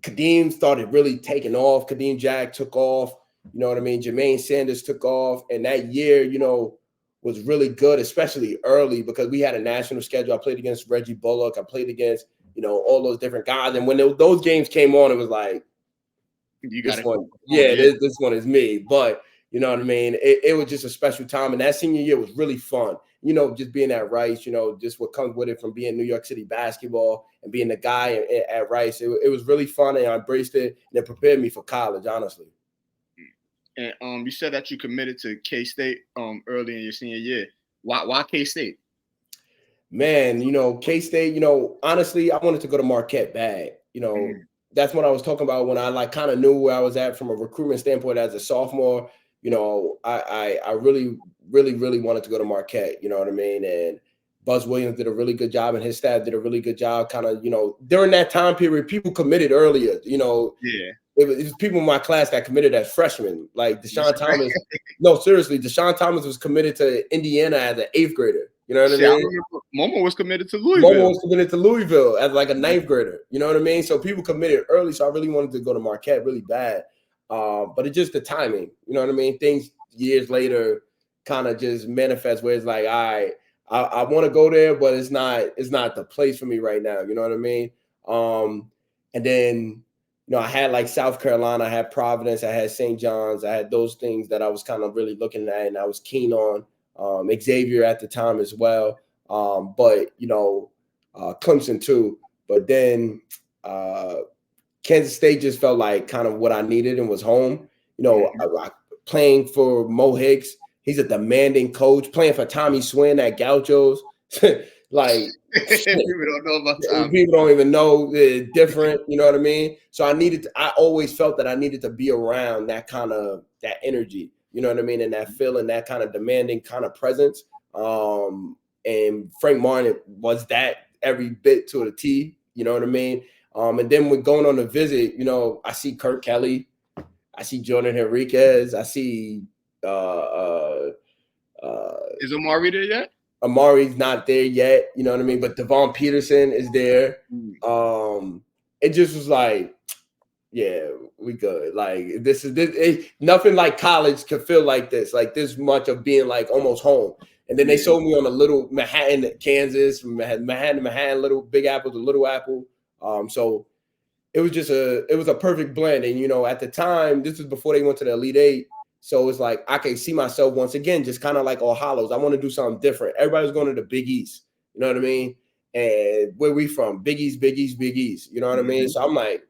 Kadeem started really taking off. Kadeem Jack took off. You know what I mean? Jermaine Sanders took off, and that year, was really good, especially early because we had a national schedule. I played against Reggie Bullock. I played against all those different guys, and when those games came on, it was like, this one is me. But you know what I mean? It was just a special time. And that senior year was really fun. Just being at Rice, just what comes with it from being New York City basketball and being the guy at Rice. It was really fun, and I embraced it, and it prepared me for college, honestly. And you said that you committed to K-State early in your senior year. Why K-State? Man, K-State, honestly, I wanted to go to Marquette bad. That's what I was talking about when I like kind of knew where I was at from a recruitment standpoint as a sophomore. I really, really, really wanted to go to Marquette, you know what I mean? And Buzz Williams did a really good job, and his staff did a really good job kind of, during that time period, people committed earlier, Yeah. It was people in my class that committed as freshmen, like Deshaun Thomas. No, seriously, Deshaun Thomas was committed to Indiana as an 8th grader. You know what I mean? I remember Momo was committed to Louisville. Momo was committed to Louisville as like a 9th grader. You know what I mean? So people committed early. So I really wanted to go to Marquette really bad. But it's just the timing. You know what I mean? Things years later kind of just manifest where it's like, all right, I want to go there, but it's not the place for me right now. You know what I mean? And then, I had like South Carolina, I had Providence, I had St. John's, I had those things that I was kind of really looking at and I was keen on. Xavier at the time as well. But Clemson too. But then Kansas State just felt like kind of what I needed and was home. Playing for Mo Hicks, he's a demanding coach. Playing for Tommy Swin at Gauchos, like People don't know about time. People don't even know they're different. You know what I mean? So I always felt that I needed to be around that energy. You know what I mean? And that feeling, that kind of demanding kind of presence. And Frank Martin was that every bit to the T. You know what I mean? And then when going on a visit, you know, I see Kurt Kelly, I see Jordan Henriquez, I see Is Amari there yet? Amari's not there yet, you know what I mean? But Devon Peterson is there. It just was like, yeah, we good. Like nothing like college could feel like this much of being like almost home. And then they sold me on a little Manhattan, Kansas, Manhattan, little Big Apple to Little Apple. So it was a perfect blend. And, you know, at the time, this was before they went to the Elite Eight. So it's like I can see myself once again, just kind of like All Hallows. I want to do something different. Everybody's going to the Big East. You know what I mean? And where we from? Big East, Big East, Big East. You know what I mean? So I'm like,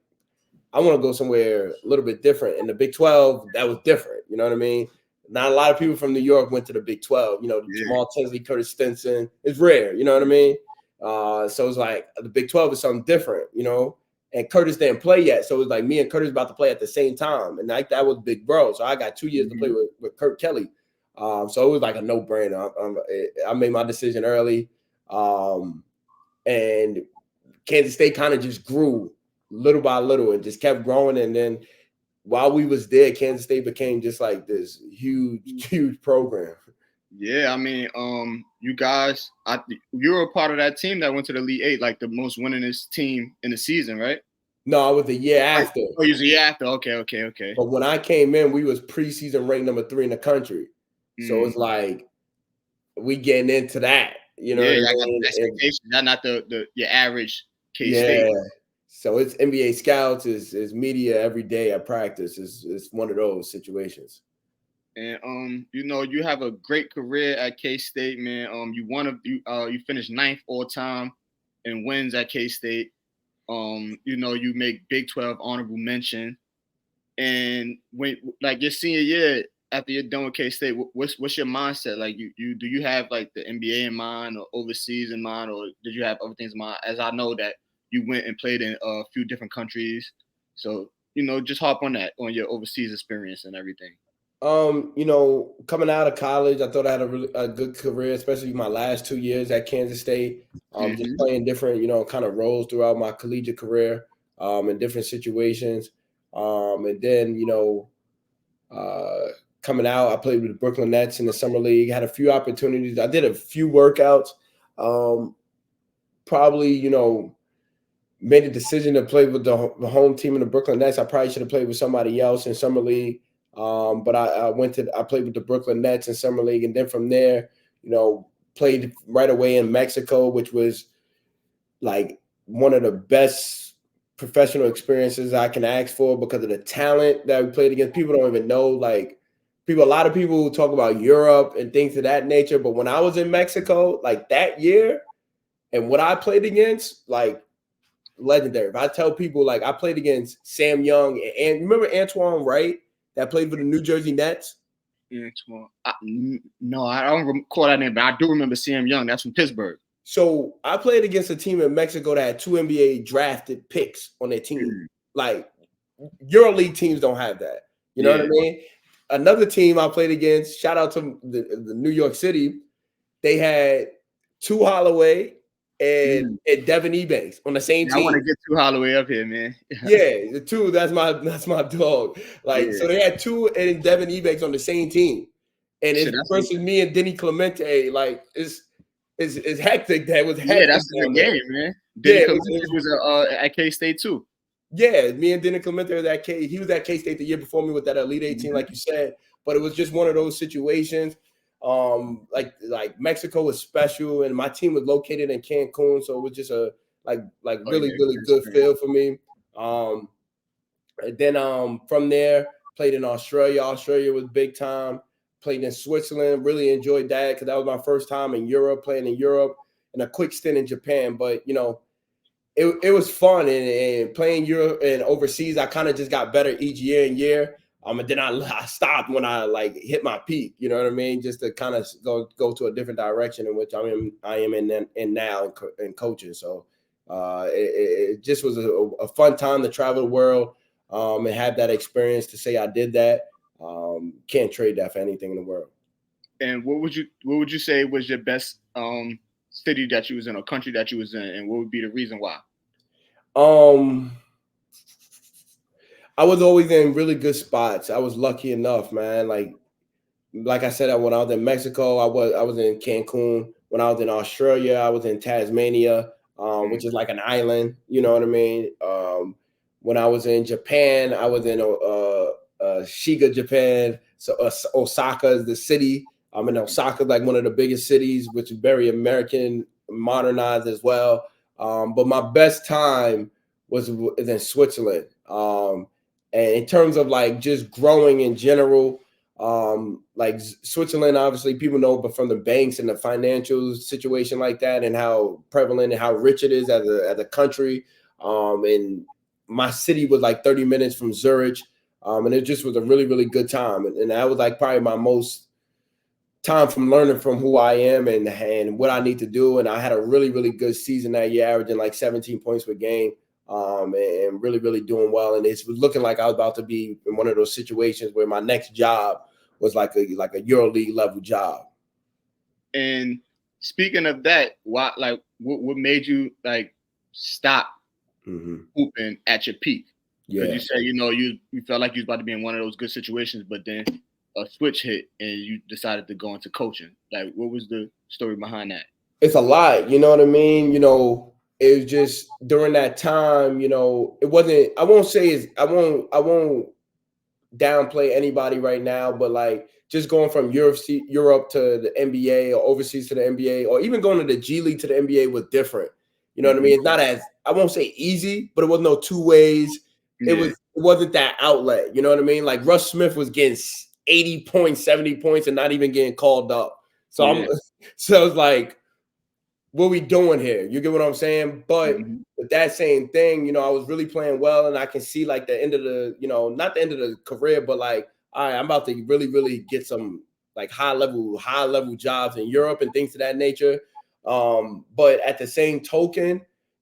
I want to go somewhere a little bit different. And the Big 12, that was different. You know what I mean? Not a lot of people from New York went to the Big 12. You know, Jamal Tinsley, Curtis Stinson. It's rare. You know what I mean? So it's like the Big 12 is something different, you know? And Curtis didn't play yet. So it was like me and Curtis about to play at the same time. And like that was big bro. So I got 2 years to play with Kurt Kelly. So it was like a no-brainer. I made my decision early. And Kansas State kind of just grew little by little and just kept growing. And then while we was there, Kansas State became just like this huge program. Yeah, I mean, you guys, you were a part of that team that went to the Elite Eight, like the most winningest team in the season, right? No, I was the year after. Oh, you was the year after. Okay. But when I came in, we was preseason ranked number 3 in the country. So it's like we getting into that, you know. Yeah, I got the expectations. Not your average K-State. Yeah. So it's NBA scouts, is media every day at practice. It's one of those situations. And you know, you have a great career at K-State, man. You finished 9th all time in wins at K-State. You know, you make Big 12 honorable mention. And when like your senior year after you're done with K-State, what's your mindset? Like do you have like the NBA in mind or overseas in mind, or did you have other things in mind? As I know that you went and played in a few different countries. So, you know, just hop on your overseas experience and everything. You know, coming out of college, I thought I had a good career, especially my last 2 years at Kansas State. Just playing different, you know, kind of roles throughout my collegiate career, in different situations. And then, you know, coming out, I played with the Brooklyn Nets in the summer league. Had a few opportunities. I did a few workouts. Probably, you know, made a decision to play with the home team in the Brooklyn Nets. I probably should have played with somebody else in summer league. But I played with the Brooklyn Nets in summer league, and then from there, you know, played right away in Mexico, which was like one of the best professional experiences I can ask for because of the talent that we played against. People don't even know, like a lot of people talk about Europe and things of that nature. But when I was in Mexico, like that year, and what I played against, like legendary. If I tell people, like I played against Sam Young and remember Antoine Wright that played for the New Jersey Nets? No, I don't recall that name, but I do remember Sam Young. That's from Pittsburgh. So I played against a team in Mexico that had 2 NBA drafted picks on their team. Like EuroLeague teams don't have that. You know what I mean? Another team I played against, shout out to the New York City, they had 2 Holloway and Devin Ebanks on the same team. I want to get 2 Holloway up here, man. Yeah, the 2, that's my dog. Like, so they had 2 and Devin Ebanks on the same team. And it's versus me and Denny Clemente, like it's hectic. That was hectic. Yeah, that's a good game, man. Denny Clemente was at K-State too. Yeah, me and Denny Clemente was at K. He was at K-State the year before me with that Elite 18, like you said. But it was just one of those situations. Like Mexico was special, and my team was located in Cancun, so it was just a really good feel for me. And then from there, played in Australia. Australia was big time. Played in Switzerland. Really enjoyed that because that was my first time in Europe, playing in Europe, and a quick stint in Japan. But you know, it was fun and playing Europe and overseas. I kind of just got better each year and year. And then I stopped when I like hit my peak, you know what I mean? Just to kind of go to a different direction in which I am in now in coaching. So it just was a fun time to travel the world and have that experience to say I did that. Can't trade that for anything in the world. And what would you say was your best city that you was in or country that you was in, and what would be the reason why? I was always in really good spots. I was lucky enough, man. Like I said, when I was in Mexico, I was in Cancun. When I was in Australia, I was in Tasmania, which is like an island. You know what I mean? When I was in Japan, I was in Shiga, Japan. So Osaka is the city. I'm in Osaka, like one of the biggest cities, which is very American, modernized as well. But my best time was in Switzerland. And in terms of like just growing in general, like Switzerland, obviously people know, but from the banks and the financial situation like that, and how prevalent and how rich it is as a country. And my city was like 30 minutes from Zurich. And it just was a really, really good time. And that was like probably my most time from learning from who I am and what I need to do. And I had a really, really good season that year, averaging like 17 points per game. And really, really doing well. And it was looking like I was about to be in one of those situations where my next job was like a EuroLeague level job. And speaking of that, what made you like stop hooping at your peak? Yeah, you said you felt like you was about to be in one of those good situations, but then a switch hit and you decided to go into coaching. Like, what was the story behind that? It's a lot, you know what I mean? It was just during that time, it wasn't. I won't downplay anybody right now, but like just going from Europe to the NBA or overseas to the NBA, or even going to the G League to the NBA was different. You know what I mean? It's not as, I won't say easy, but it was no two ways. Yeah. It wasn't that outlet. You know what I mean? Like Russ Smith was getting 80 points, 70 points, and not even getting called up. So so it's like, what we doing here? You get what I'm saying? But with that same thing, I was really playing well, and I can see like the end of the, not the end of the career, but like, all right, I'm about to really, really get some like high level jobs in Europe and things of that nature. But at the same token,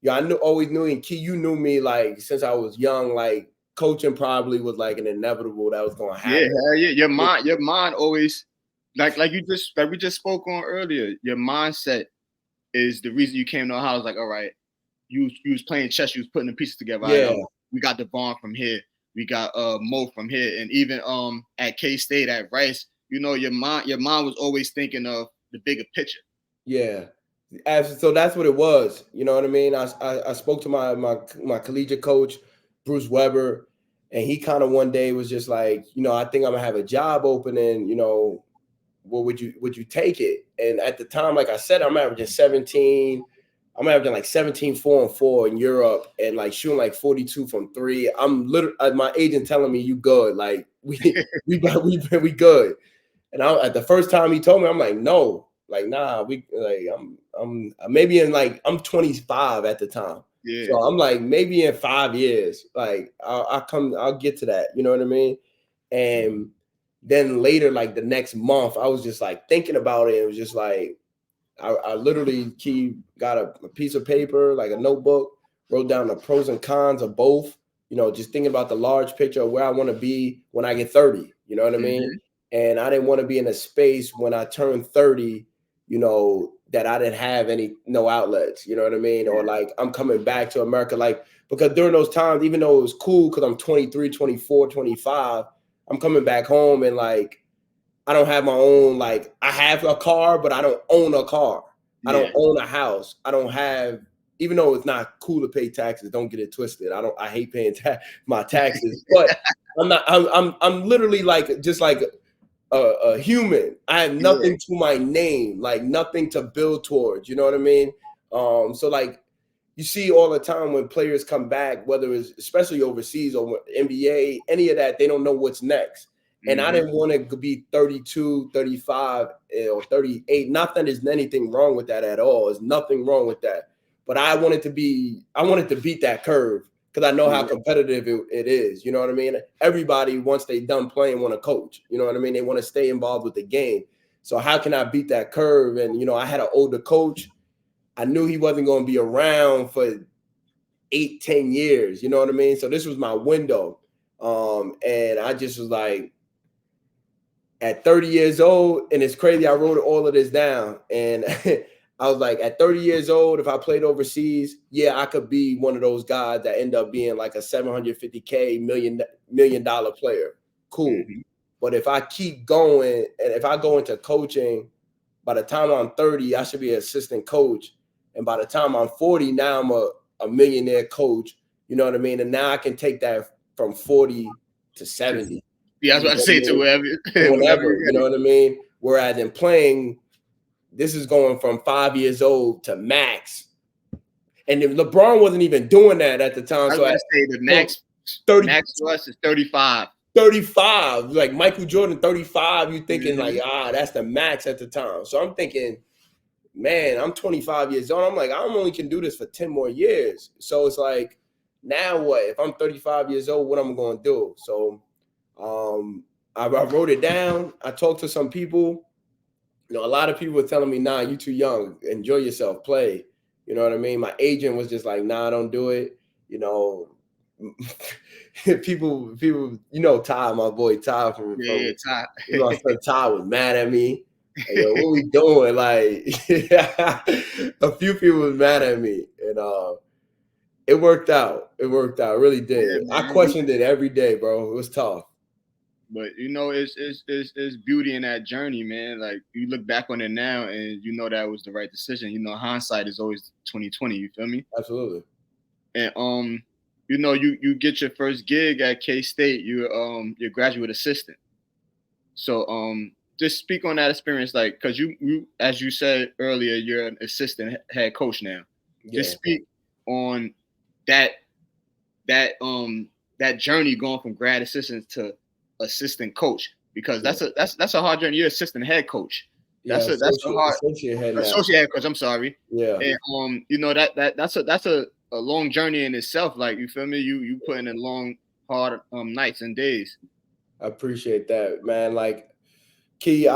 I always knew, and Key, you knew me like since I was young, like coaching probably was like an inevitable that was going to happen. Yeah. Your mind always like we just spoke on earlier. Your mindset is the reason you came to All Hallows. Like, all right, you was playing chess, you was putting the pieces together. Yeah. We got Devon from here, we got Mo from here, and even at K-State at Rice, your mind was always thinking of the bigger picture. Yeah. So that's what it was. You know what I mean? I spoke to my collegiate coach, Bruce Weber, and he kind of one day was just like, I think I'm gonna have a job opening, well, would you take it? And at the time, like I said, I'm averaging like 17, 4 and 4 in Europe and like shooting like 42 from 3. I'm literally, my agent telling me, you good. Like we good. And at the first time he told me, I'm like, no, like, nah, I'm maybe in like, I'm 25 at the time. Yeah. So I'm like, maybe in 5 years, like I'll get to that. You know what I mean? And then later, like the next month, I was just like thinking about it. It was just like, I literally got a piece of paper, like a notebook, wrote down the pros and cons of both, just thinking about the large picture of where I want to be when I get 30, you know what I mean? And I didn't want to be in a space when I turned 30, that I didn't have no outlets, you know what I mean? Or like, I'm coming back to America, like, because during those times, even though it was cool, because I'm 23, 24, 25, I'm coming back home and like, I don't have my own, like I have a car, but I don't own a car. I don't own a house. I don't have, even though it's not cool to pay taxes, don't get it twisted. I hate paying my taxes, but I'm literally like, just like a human. I have nothing to my name, like nothing to build towards, you know what I mean? So like, you see all the time when players come back, whether it's especially overseas or NBA, any of that, they don't know what's next. And I didn't want to be 32, 35, or 38. Not that there's anything wrong with that at all. There's nothing wrong with that. But I wanted to beat that curve because I know how competitive it is. You know what I mean? Everybody, once they done playing, want to coach. You know what I mean? They want to stay involved with the game. So how can I beat that curve? And, I had an older coach. I knew he wasn't going to be around for 8-10 years. You know what I mean? So this was my window. And I just was like, at 30 years old, and it's crazy, I wrote all of this down. And I was like, at 30 years old, if I played overseas, I could be one of those guys that end up being like a $750K million dollar player. Cool. Mm-hmm. But if I keep going and if I go into coaching, by the time I'm 30, I should be an assistant coach. And by the time I'm 40, now I'm a millionaire coach. You know what I mean? And now I can take that from 40 to 70. Yeah, that's what I say to wherever. You know what I mean? Whereas in playing, this is going from 5 years old to max. And if LeBron wasn't even doing that at the time. I was going to say the max 30, max to us is 35. 35. Like Michael Jordan, 35. You're thinking that's the max at the time. So I'm thinking, man, I'm 25 years old. I'm like, I only can do this for 10 more years. So it's like, now what? If I'm 35 years old, what am I going to do? So I wrote it down. I talked to some people. A lot of people were telling me, nah, you too young. Enjoy yourself, play. You know what I mean? My agent was just like, nah, don't do it. People, Ty, my boy Ty from Ty. Ty was mad at me. Like, yo, what we doing? Like, a few people was mad at me, and it worked out. It really did. Yeah, I questioned it every day, bro. It was tough. But it's beauty in that journey, man. Like you look back on it now, and that was the right decision. Hindsight is always 20/20. You feel me? Absolutely. And you get your first gig at K-State. You're graduate assistant. So just speak on that experience, like, because you as you said earlier, you're an assistant head coach now. Yeah. Just speak on that journey going from grad assistant to assistant coach, because that's a hard journey. You're assistant head coach. That's a hard associate head coach. I'm sorry. Yeah. And that's a long journey in itself. Like, you feel me? You putting in long, hard nights and days. I appreciate that, man. Like, Key,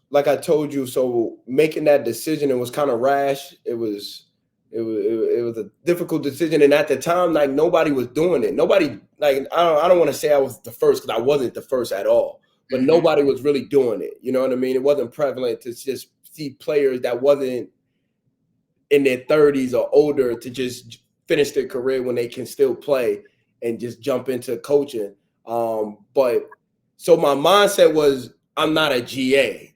like I told you, so making that decision, it was kind of rash. It was a difficult decision, and at the time, like, nobody was doing it. Nobody, like, I don't want to say I was the first, because I wasn't the first at all, but nobody was really doing it. You know what I mean? It wasn't prevalent to just see players that wasn't in their 30s or older to just finish their career when they can still play and just jump into coaching. But so my mindset was, I'm not a GA.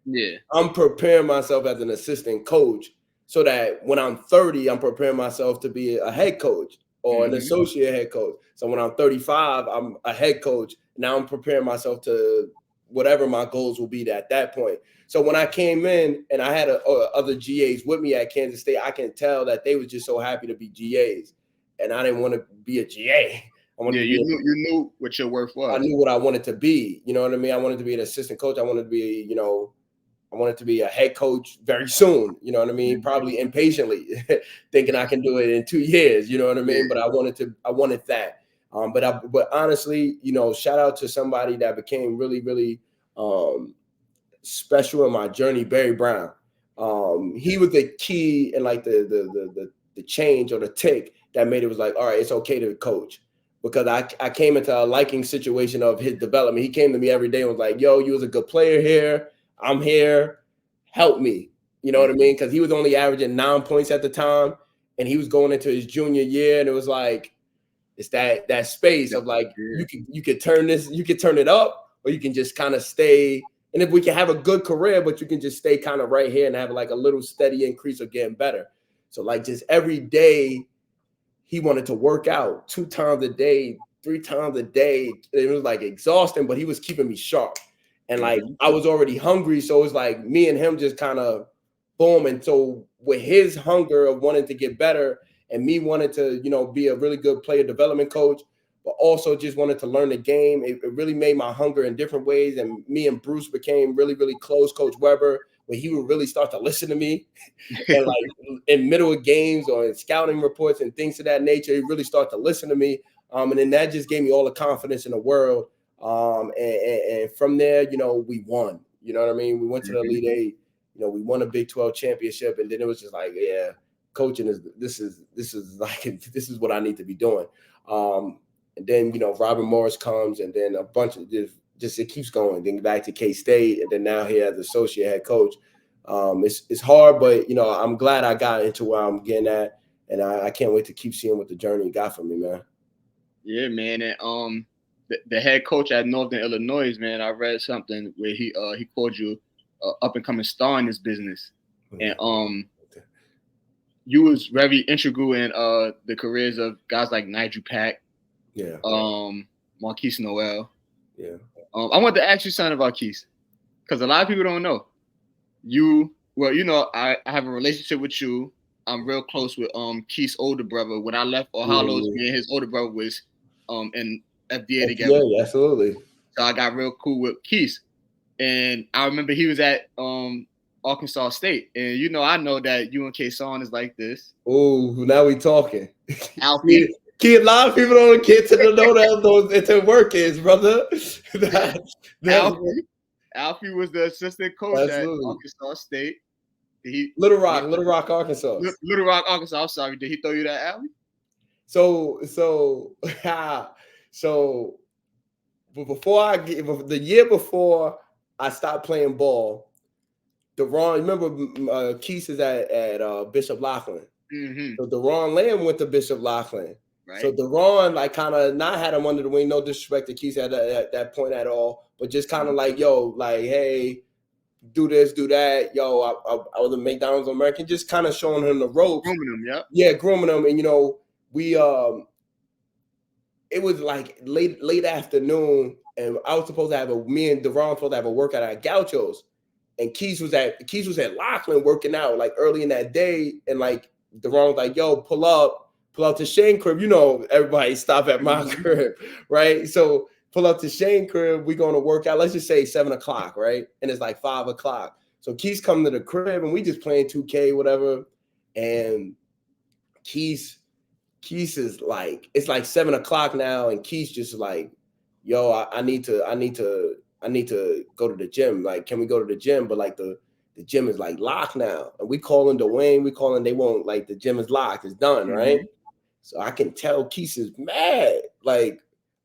Yeah, I'm preparing myself as an assistant coach, so that when I'm 30, I'm preparing myself to be a head coach or an associate head coach. So when I'm 35, I'm a head coach. Now I'm preparing myself to whatever my goals will be at that point. So when I came in and I had other GAs with me at Kansas State, I can tell that they was just so happy to be GAs, and I didn't want to be a GA. You knew what your worth was. I knew what I wanted to be. You know what I mean? I wanted to be an assistant coach. I wanted to be, I wanted to be a head coach very soon. You know what I mean? Probably impatiently, thinking I can do it in 2 years. You know what I mean? But I wanted that. But honestly, shout out to somebody that became really, really special in my journey, Barry Brown. He was the key and like the change or the tick that made it was like, all right, it's okay to coach. Because I came into a liking situation of his development. He came to me every day and was like, yo, you was a good player here. I'm here. Help me. You know what I mean? Because he was only averaging 9 points at the time, and he was going into his junior year, and it was like, it's that space of like, you could turn this, you could turn it up, or you can just kind of stay. And if we can have a good career, but you can just stay kind of right here and have like a little steady increase of getting better. So like just every day, he wanted to work out 2 times a day, 3 times a day. It was like exhausting, but he was keeping me sharp. And like, I was already hungry. So it was like me and him just kind of boom. And so with his hunger of wanting to get better and me wanting to, be a really good player development coach, but also just wanted to learn the game, it really made my hunger in different ways. And me and Bruce became really, really close. Coach Weber where he would really start to listen to me, and like in middle of games or in scouting reports and things of that nature, he really started to listen to me. And then that just gave me all the confidence in the world. And from there, you know, we won. You know what I mean? We went to the Elite Eight. You know, we won a Big 12 championship, and then it was just like, yeah, coaching is this is this is what I need to be doing. And then, you know, Robert Morris comes, and then a bunch of just it keeps going. Then back to K-State, and then now here as associate head coach. It's hard, but you know, I'm glad I got into where I'm getting at, and I can't wait to keep seeing what the journey got for me, man. Yeah, man, and the head coach at Northern Illinois, man, I read something where he called you up and coming star in this business, and you was very integral in the careers of guys like Nigel Pack, Marquise Noel. Yeah. I want to ask you something about Keith, because a lot of people don't know. Well, you know, I have a relationship with you. I'm real close with Keith's older brother. When I left All Hallows, me and his older brother was in FDA together. Yeah, absolutely. So I got real cool with Keith. And I remember he was at Arkansas State. And you know, I know that you and K-Son is like this. Oh, now we talking. Alfie. A lot of people don't get to know that those work is, brother. Alfie was the assistant coach at Arkansas State. Little Rock, Arkansas. Little Rock, Arkansas. I'm sorry. Did he throw you that alley? So the year before I stopped playing ball, remember Keith is at Bishop Lachlan. Mm-hmm. So Deron Lamb went to Bishop Lachlan. Right. So Deron like kind of not had him under the wing, no disrespect to Keith at that point at all, but just kind of like, yo, like, hey, do this, do that. Yo, I was a McDonald's American, just kind of showing him the ropes. Grooming him, yeah. Yeah, grooming him. And, you know, we it was like late afternoon, and I was supposed to have me and Deron supposed to have a workout at Gauchos. And Keith was at Lachlan working out like early in that day. And like Deron was like, yo, pull up to Shane crib. You know, everybody stop at my crib, right? So pull up to Shane crib. We're going to work out. Let's just say 7:00, right? And it's like 5:00. So Keith's coming to the crib, and we just playing 2K, whatever. And Keith is like, it's like 7:00 now, and Keith's just like, yo, I need to go to the gym. Like, can we go to the gym? But like the gym is like locked now. And we calling Dwayne, they won't, like, the gym is locked, it's done, right? So I can tell Keith is mad. Like,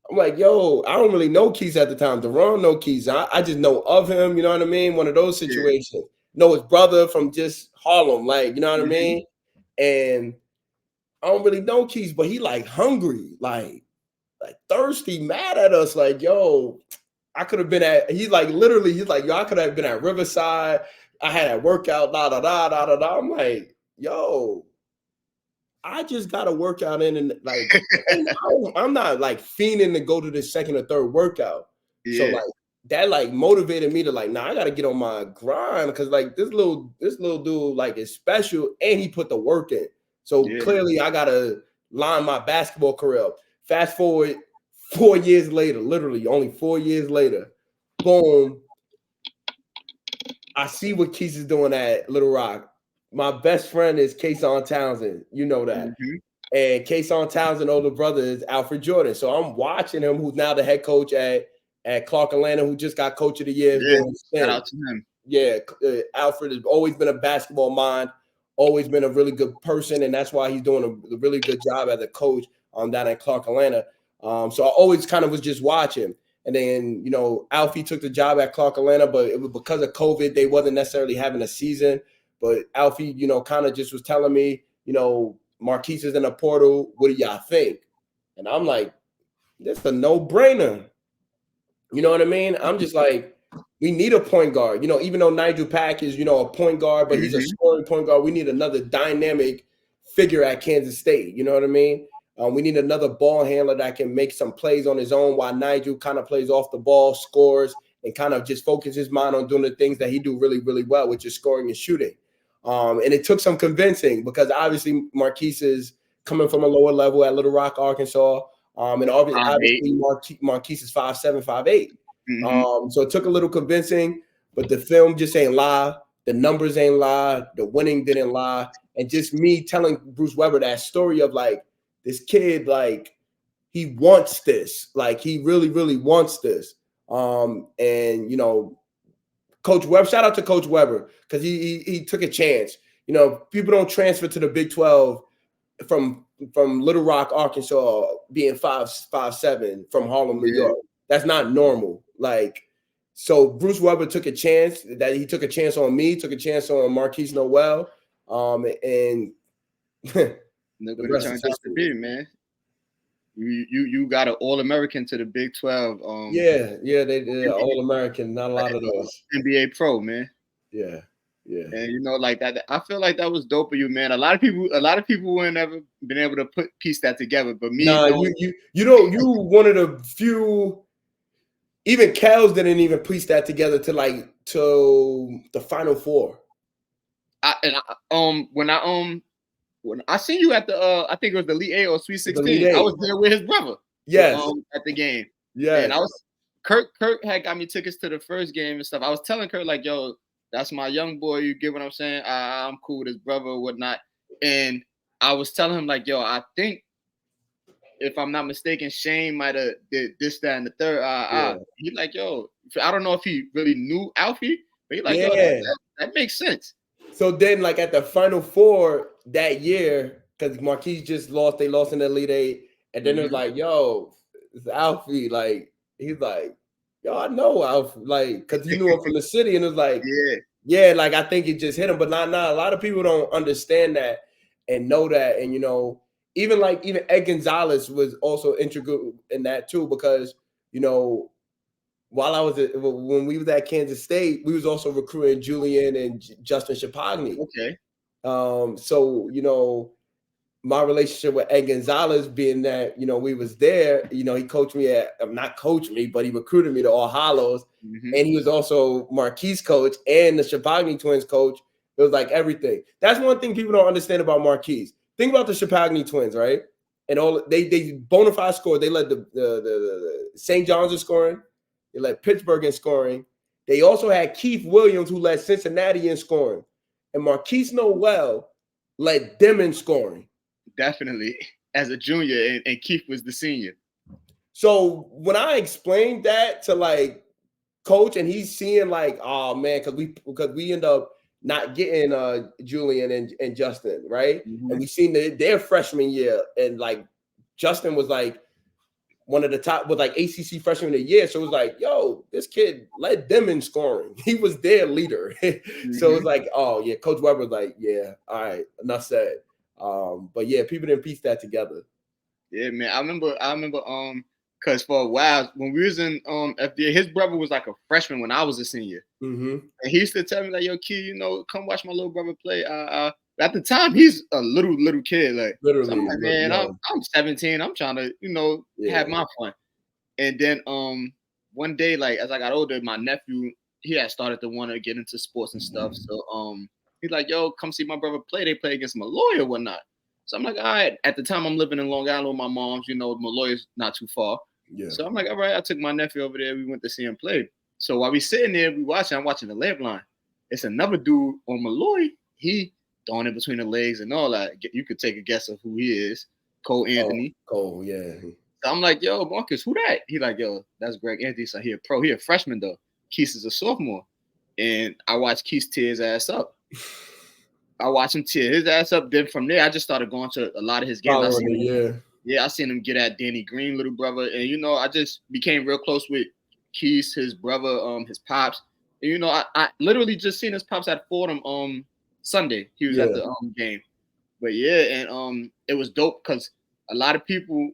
I'm like, yo, I don't really know Keith at the time. Deron know Keith. I just know of him, you know what I mean? One of those situations. Know his brother from just Harlem, like, you know what I mean? And I don't really know Keith, but he like hungry, like thirsty, mad at us, like, yo, I could have been he's like, yo, I could have been at Riverside. I had a workout, I'm like, yo, I just got a workout in, and like, I'm not like fiending to go to the second or third workout. So like that like motivated me to like, I got to get on my grind, because like this little dude like is special, and he put the work in. So clearly I got to line my basketball career up. Fast forward 4 years later, literally only 4 years later, boom, I see what Keith is doing at Little Rock. My best friend is Kayson Townsend. You know that. And Kayson Townsend, older brother, is Alfred Jordan. So I'm watching him, who's now the head coach at Clark Atlanta, who just got Coach of the Year. Shout out to him. Yeah, Alfred has always been a basketball mind, always been a really good person, and that's why he's doing a really good job as a coach down at Clark Atlanta. So I always kind of was just watching. And then, you know, Alfie took the job at Clark Atlanta, but it was because of COVID, they wasn't necessarily having a season. But Alfie, you know, kind of just was telling me, you know, Marquise is in the portal. What do y'all think? And I'm like, this is a no-brainer. You know what I mean? I'm just like, we need a point guard. You know, even though Nigel Pack is, you know, a point guard, but he's a scoring point guard, we need another dynamic figure at Kansas State. You know what I mean? We need another ball handler that can make some plays on his own while Nigel kind of plays off the ball, scores, and kind of just focus his mind on doing the things that he do really, really well, which is scoring and shooting. And it took some convincing, because obviously Marquise is coming from a lower level at Little Rock, Arkansas. And obviously Marquise is 5'7", 5'8". So it took a little convincing, but the film just ain't lie. the numbers ain't lie, the winning didn't lie, and just me telling Bruce Weber that story of like this kid, like he wants this, like he really, really wants this. And you know, Coach Weber, shout out to Coach Weber because he took a chance. You know, people don't transfer to the Big 12 from Little Rock, Arkansas, being 5'7" from Harlem, New York. That's not normal. Like, so Bruce Weber took a chance. That he took a chance on me, took a chance on Marquise Noel, and look what it turned out to be, man. You got an All-American to the Big 12. Yeah, they did All-American. Not a lot of those. NBA pro, man. Yeah. And you know, like that, I feel like that was dope of you, man. A lot of people wouldn't ever been able to piece that together. But me, you one of the few. Even Kels didn't even piece that together to the Final Four. When I seen you at the I think it was the Elite 8 or Sweet 16, I was there with his brother. Yes. At the game. Yeah. And I was Kurt had got me tickets to the first game and stuff. I was telling Kurt, like, yo, that's my young boy. You get what I'm saying? I'm cool with his brother or whatnot. And I was telling him, like, yo, I think if I'm not mistaken, Shane might have did this, that, and the third. He like, yo, I don't know if he really knew Alfie, but he like, yo, that makes sense. So then, like at the Final Four that year, because Marquise just lost, they lost in the Elite 8, and then it was like, yo, it's Alfie. Like, he's like, yo, I know Alfie, like, because you knew him from the city, and it was like, yeah, like I think it just hit him. But not a lot of people don't understand that and know that, and you know, even Ed Gonzalez was also integral in that too, because you know, when we was at Kansas State, we was also recruiting Julian and Justin Champagne. Okay. So you know, my relationship with Ed Gonzalez being that, you know, we was there, you know, he coached me not coached me, but he recruited me to All Hallows, and he was also Marquise coach and the Champagne twins coach. It was like everything. That's one thing people don't understand about Marquise. Think about the Champagne twins, right? And all they bona fide score. They led the St. John's in scoring. They led Pittsburgh in scoring. They also had Keith Williams, who led Cincinnati in scoring. And Marquise Noel led them in scoring. Definitely. As a junior, and Keith was the senior. So when I explained that to like coach, and he's seeing like, oh man, because we end up not getting Julian and Justin, right? And we seen their freshman year, and like Justin was like one of the top with like ACC freshman of the year. So it was like, yo, this kid led them in scoring. He was their leader. So it was like, oh yeah, Coach Weber was like, yeah, all right, enough said. But yeah, people didn't piece that together. Yeah, man. I remember because for a while when we was in FDA, his brother was like a freshman when I was a senior. And he used to tell me like, yo, kid, you know, come watch my little brother play. At the time, he's a little kid. Like, literally, so I'm like, man, I'm 17. I'm trying to, you know, have my fun. And then one day, like as I got older, my nephew, he had started to want to get into sports and stuff. So he's like, yo, come see my brother play. They play against Malloy or whatnot. So I'm like, all right. At the time, I'm living in Long Island with my mom's. You know, Malloy's not too far. Yeah. So I'm like, all right. I took my nephew over there. We went to see him play. So while we sitting there, I'm watching the lamp line. It's another dude on Malloy. He throwing it between the legs and all that. You could take a guess of who he is. Cole Anthony. Cole, yeah. So I'm like, yo, Marcus, who that? He like, yo, that's Greg Anthony. So he a pro. He a freshman though. Keith is a sophomore. And I watched Keith tear his ass up. I watched him tear his ass up. Then from there, I just started going to a lot of his games. I seen him get at Danny Green, little brother. And, you know, I just became real close with Keith, his brother, his pops. And, you know, I literally just seen his pops at Fordham Sunday. He was at the game. But, yeah, and it was dope because a lot of people,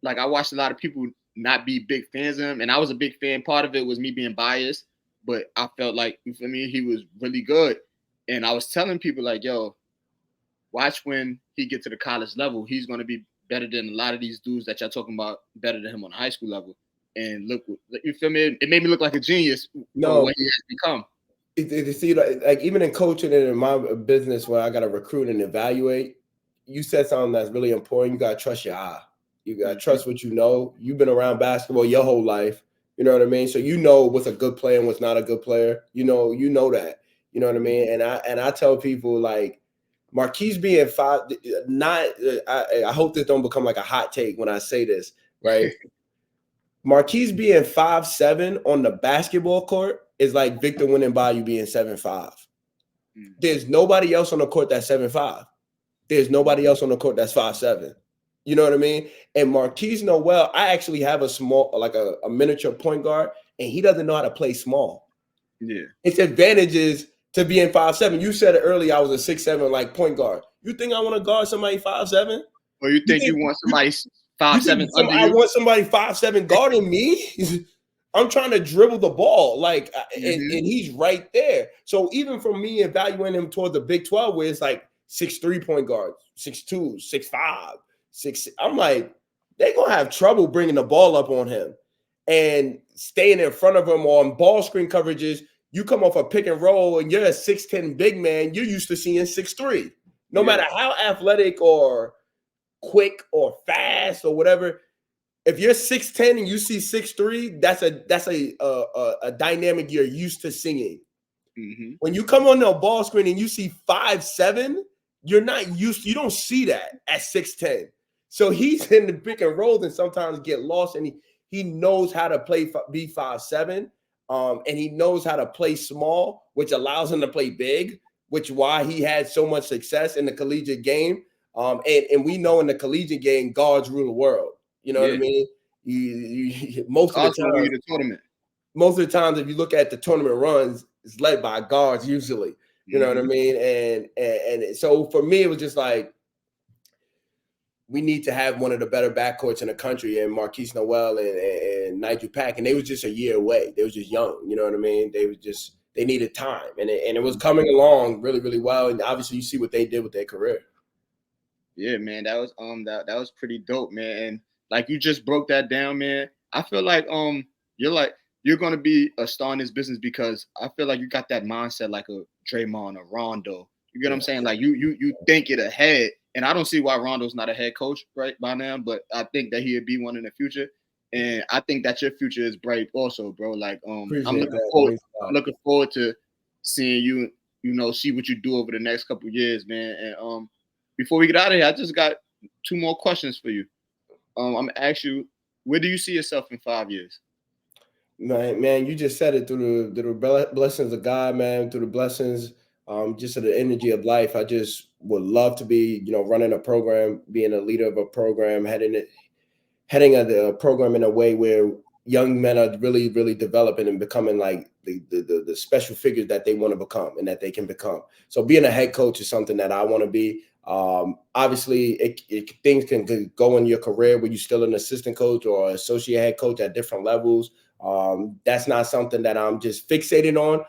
like I watched a lot of people not be big fans of him. And I was a big fan. Part of it was me being biased. But I felt like, for me, he was really good. And I was telling people like, yo, watch when he get to the college level. He's going to be better than a lot of these dudes that y'all talking about, better than him on the high school level. And look, you feel me? It made me look like a genius for what he has become. See, like even in coaching and in my business where I got to recruit and evaluate, you said something that's really important. You got to trust your eye. You got to trust what you know. You've been around basketball your whole life. You know what I mean? So you know what's a good player and what's not a good player. You know that. You know what I mean? And I tell people like Marquise being five, I hope this don't become like a hot take when I say this, right? Marquise being 5'7" on the basketball court is like Victor Wembanyama being 7'5". There's nobody else on the court that's 7'5". There's nobody else on the court that's 5'7". You know what I mean? And Marquise Noel, I actually have a small, like a miniature point guard, and he doesn't know how to play small. Yeah. Its advantages to being 5'7". You said it earlier, I was a 6'7" like point guard. You think I want to guard somebody 5'7"? Or you think you want somebody 5'7" under I you? want somebody 5'7" guarding me? I'm trying to dribble the ball, like, and he's right there. So even for me evaluating him towards the Big 12, where it's like 6'3" point guard, 6'2", 6'5", 6, I'm like, they're gonna have trouble bringing the ball up on him and staying in front of him on ball screen coverages. You come off a pick and roll, and you're a 6'10" big man. You're used to seeing 6'3". No matter how athletic or quick or fast or whatever. If you're 6'10" and you see 6'3", that's a dynamic you're used to seeing. When you come on the ball screen and you see 5'7", you're not used. You don't see that at 6'10". So he's in the pick and rolls and sometimes get lost. And he knows how to play be 5'7", and he knows how to play small, which allows him to play big, which why he had so much success in the collegiate game. And we know in the collegiate game, guards rule the world. You know what I mean? Most of the times, if you look at the tournament runs, it's led by guards usually. You know what I mean? And so for me, it was just like, we need to have one of the better backcourts in the country, and Marquise Noel and Nigel Pack, and they was just a year away. They was just young. You know what I mean? They needed time, and it was coming along really, really well. And obviously, you see what they did with their career. Yeah, man, that was pretty dope, man. And like you just broke that down, man. I feel like you're gonna be a star in this business because I feel like you got that mindset like a Draymond or Rondo. You get what I'm saying? Like you think it ahead, and I don't see why Rondo's not a head coach right by now, but I think that he'd be one in the future. And I think that your future is bright also, bro. Like I'm looking forward to seeing you, see what you do over the next couple of years, man. And before we get out of here, I just got 2 more questions for you. I'm gonna ask you, where do you see yourself in 5 years? Man, you just said it, through the blessings of God, man, through the blessings, just of the energy of life. I just would love to be, running a program, being a leader of a program, heading a program in a way where young men are really, really developing and becoming like the special figures that they want to become and that they can become. So being a head coach is something that I want to be. Obviously, things can go in your career where you're still an assistant coach or associate head coach at different levels. That's not something that I'm just fixated on,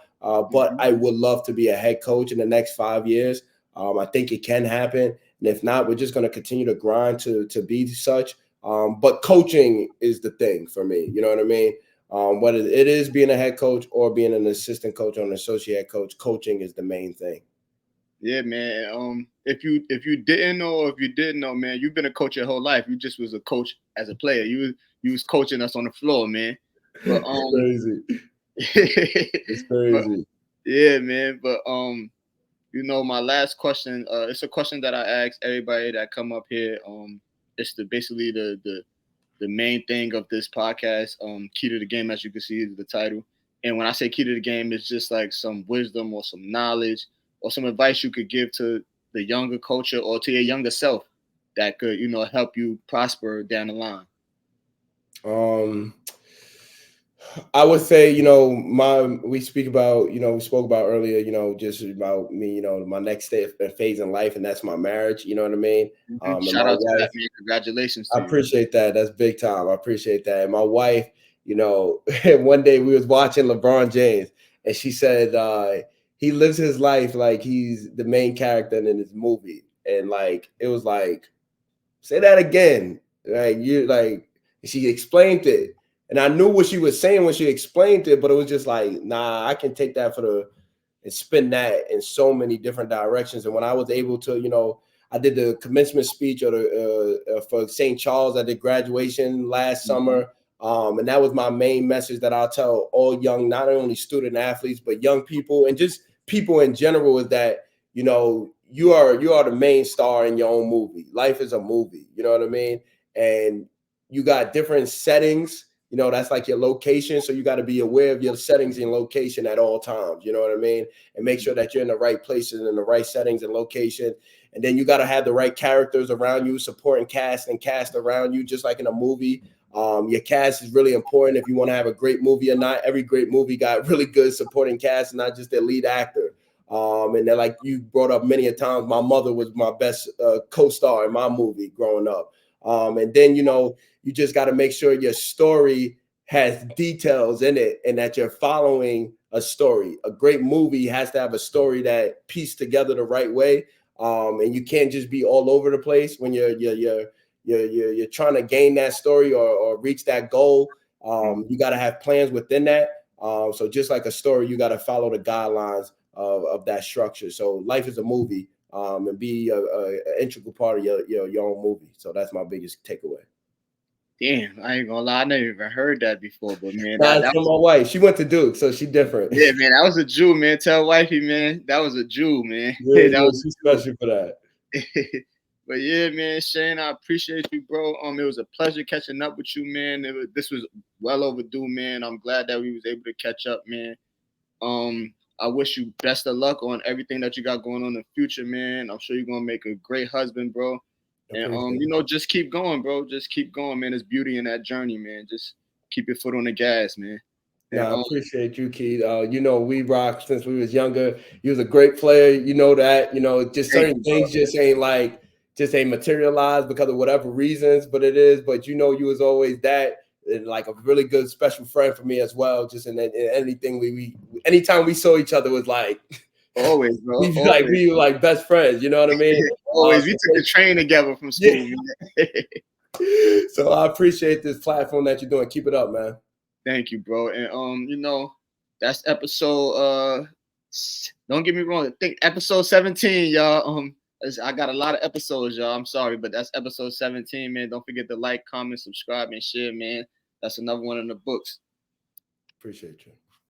but I would love to be a head coach in the next 5 years. I think it can happen. And if not, we're just going to continue to grind to be such. But coaching is the thing for me. You know what I mean? Whether it is being a head coach or being an assistant coach or an associate head coach, coaching is the main thing. Yeah, man. If you didn't know, or if you didn't know, man, you've been a coach your whole life. You just was a coach as a player. You was coaching us on the floor, man. But crazy. It's crazy. But, yeah, man. But my last question. It's a question that I ask everybody that come up here. It's basically the main thing of this podcast. Key to the game, as you can see, is the title. And when I say key to the game, it's just like some wisdom or some knowledge or some advice you could give to the younger coach or to your younger self that could, help you prosper down the line. I would say, we spoke about earlier, just about me, my next phase in life, and that's my marriage. You know what I mean? Shout out to that, man. Congratulations to you. I appreciate that. That's big time. I appreciate that. And my wife, one day we was watching LeBron James, and she said he lives his life like he's the main character in his movie. And like, it was like, say that again. She explained it. And I knew what she was saying when she explained it, but it was just like, nah, I can take that and spin that in so many different directions. And when I was able to, I did the commencement speech for St. Charles. I did graduation last summer. And that was my main message that I'll tell all young, not only student athletes, but young people and just people in general is that, you know, you are the main star in your own movie. Life is a movie, you know what I mean? And you got different settings, you know, that's like your location. So you got to be aware of your settings and location at all times, you know what I mean? And make sure that you're in the right places and the right settings and location. And then you got to have the right characters around you, supporting cast around you, just like in a movie. Your cast is really important if you want to have a great movie or not. Every great movie got really good supporting cast, not just their lead actor. And then, like you brought up many a times, my mother was my best co-star in my movie growing up. And then, you know, you just got to make sure your story has details in it and that you're following a story. A great movie has to have a story that pieced together the right way. And you can't just be all over the place when you're trying to gain that story or reach that goal. You got to have plans within that. So just like a story, you got to follow the guidelines of that structure. So life is a movie, and be an integral part of your own movie. So that's my biggest takeaway. Damn, I ain't gonna lie, I never even heard that before, but man, that's from my wife. She went to Duke, so she different. Yeah, man, that was a Jew, man. Tell wifey, man, that was a Jew, man. Yeah, that was she's special for that. But yeah, man, Shane, I appreciate you, bro. It was a pleasure catching up with you, man. This was well overdue, man. I'm glad that we was able to catch up, man. I wish you best of luck on everything that you got going on in the future, man. I'm sure you're gonna make a great husband, bro. And you know, just keep going, bro. Just keep going, man. There's beauty in that journey, man. Just keep your foot on the gas, man. And, I appreciate you, Key. You know, we rock since we was younger. You was a great player. You know that. You know, just certain things just ain't materialized because of whatever reasons, but it is. But you know, you was always that, and like a really good special friend for me as well. Just in anything anytime we saw each other was like always, bro. We were like best friends. You know what I mean? Always. We took the train together from school. Yeah. So I appreciate this platform that you're doing. Keep it up, man. Thank you, bro. And you know, that's episode don't get me wrong, I think episode 17, y'all. I got a lot of episodes, y'all. I'm sorry, but that's episode 17, man. Don't forget to like, comment, subscribe, and share, man. That's another one in the books. Appreciate you.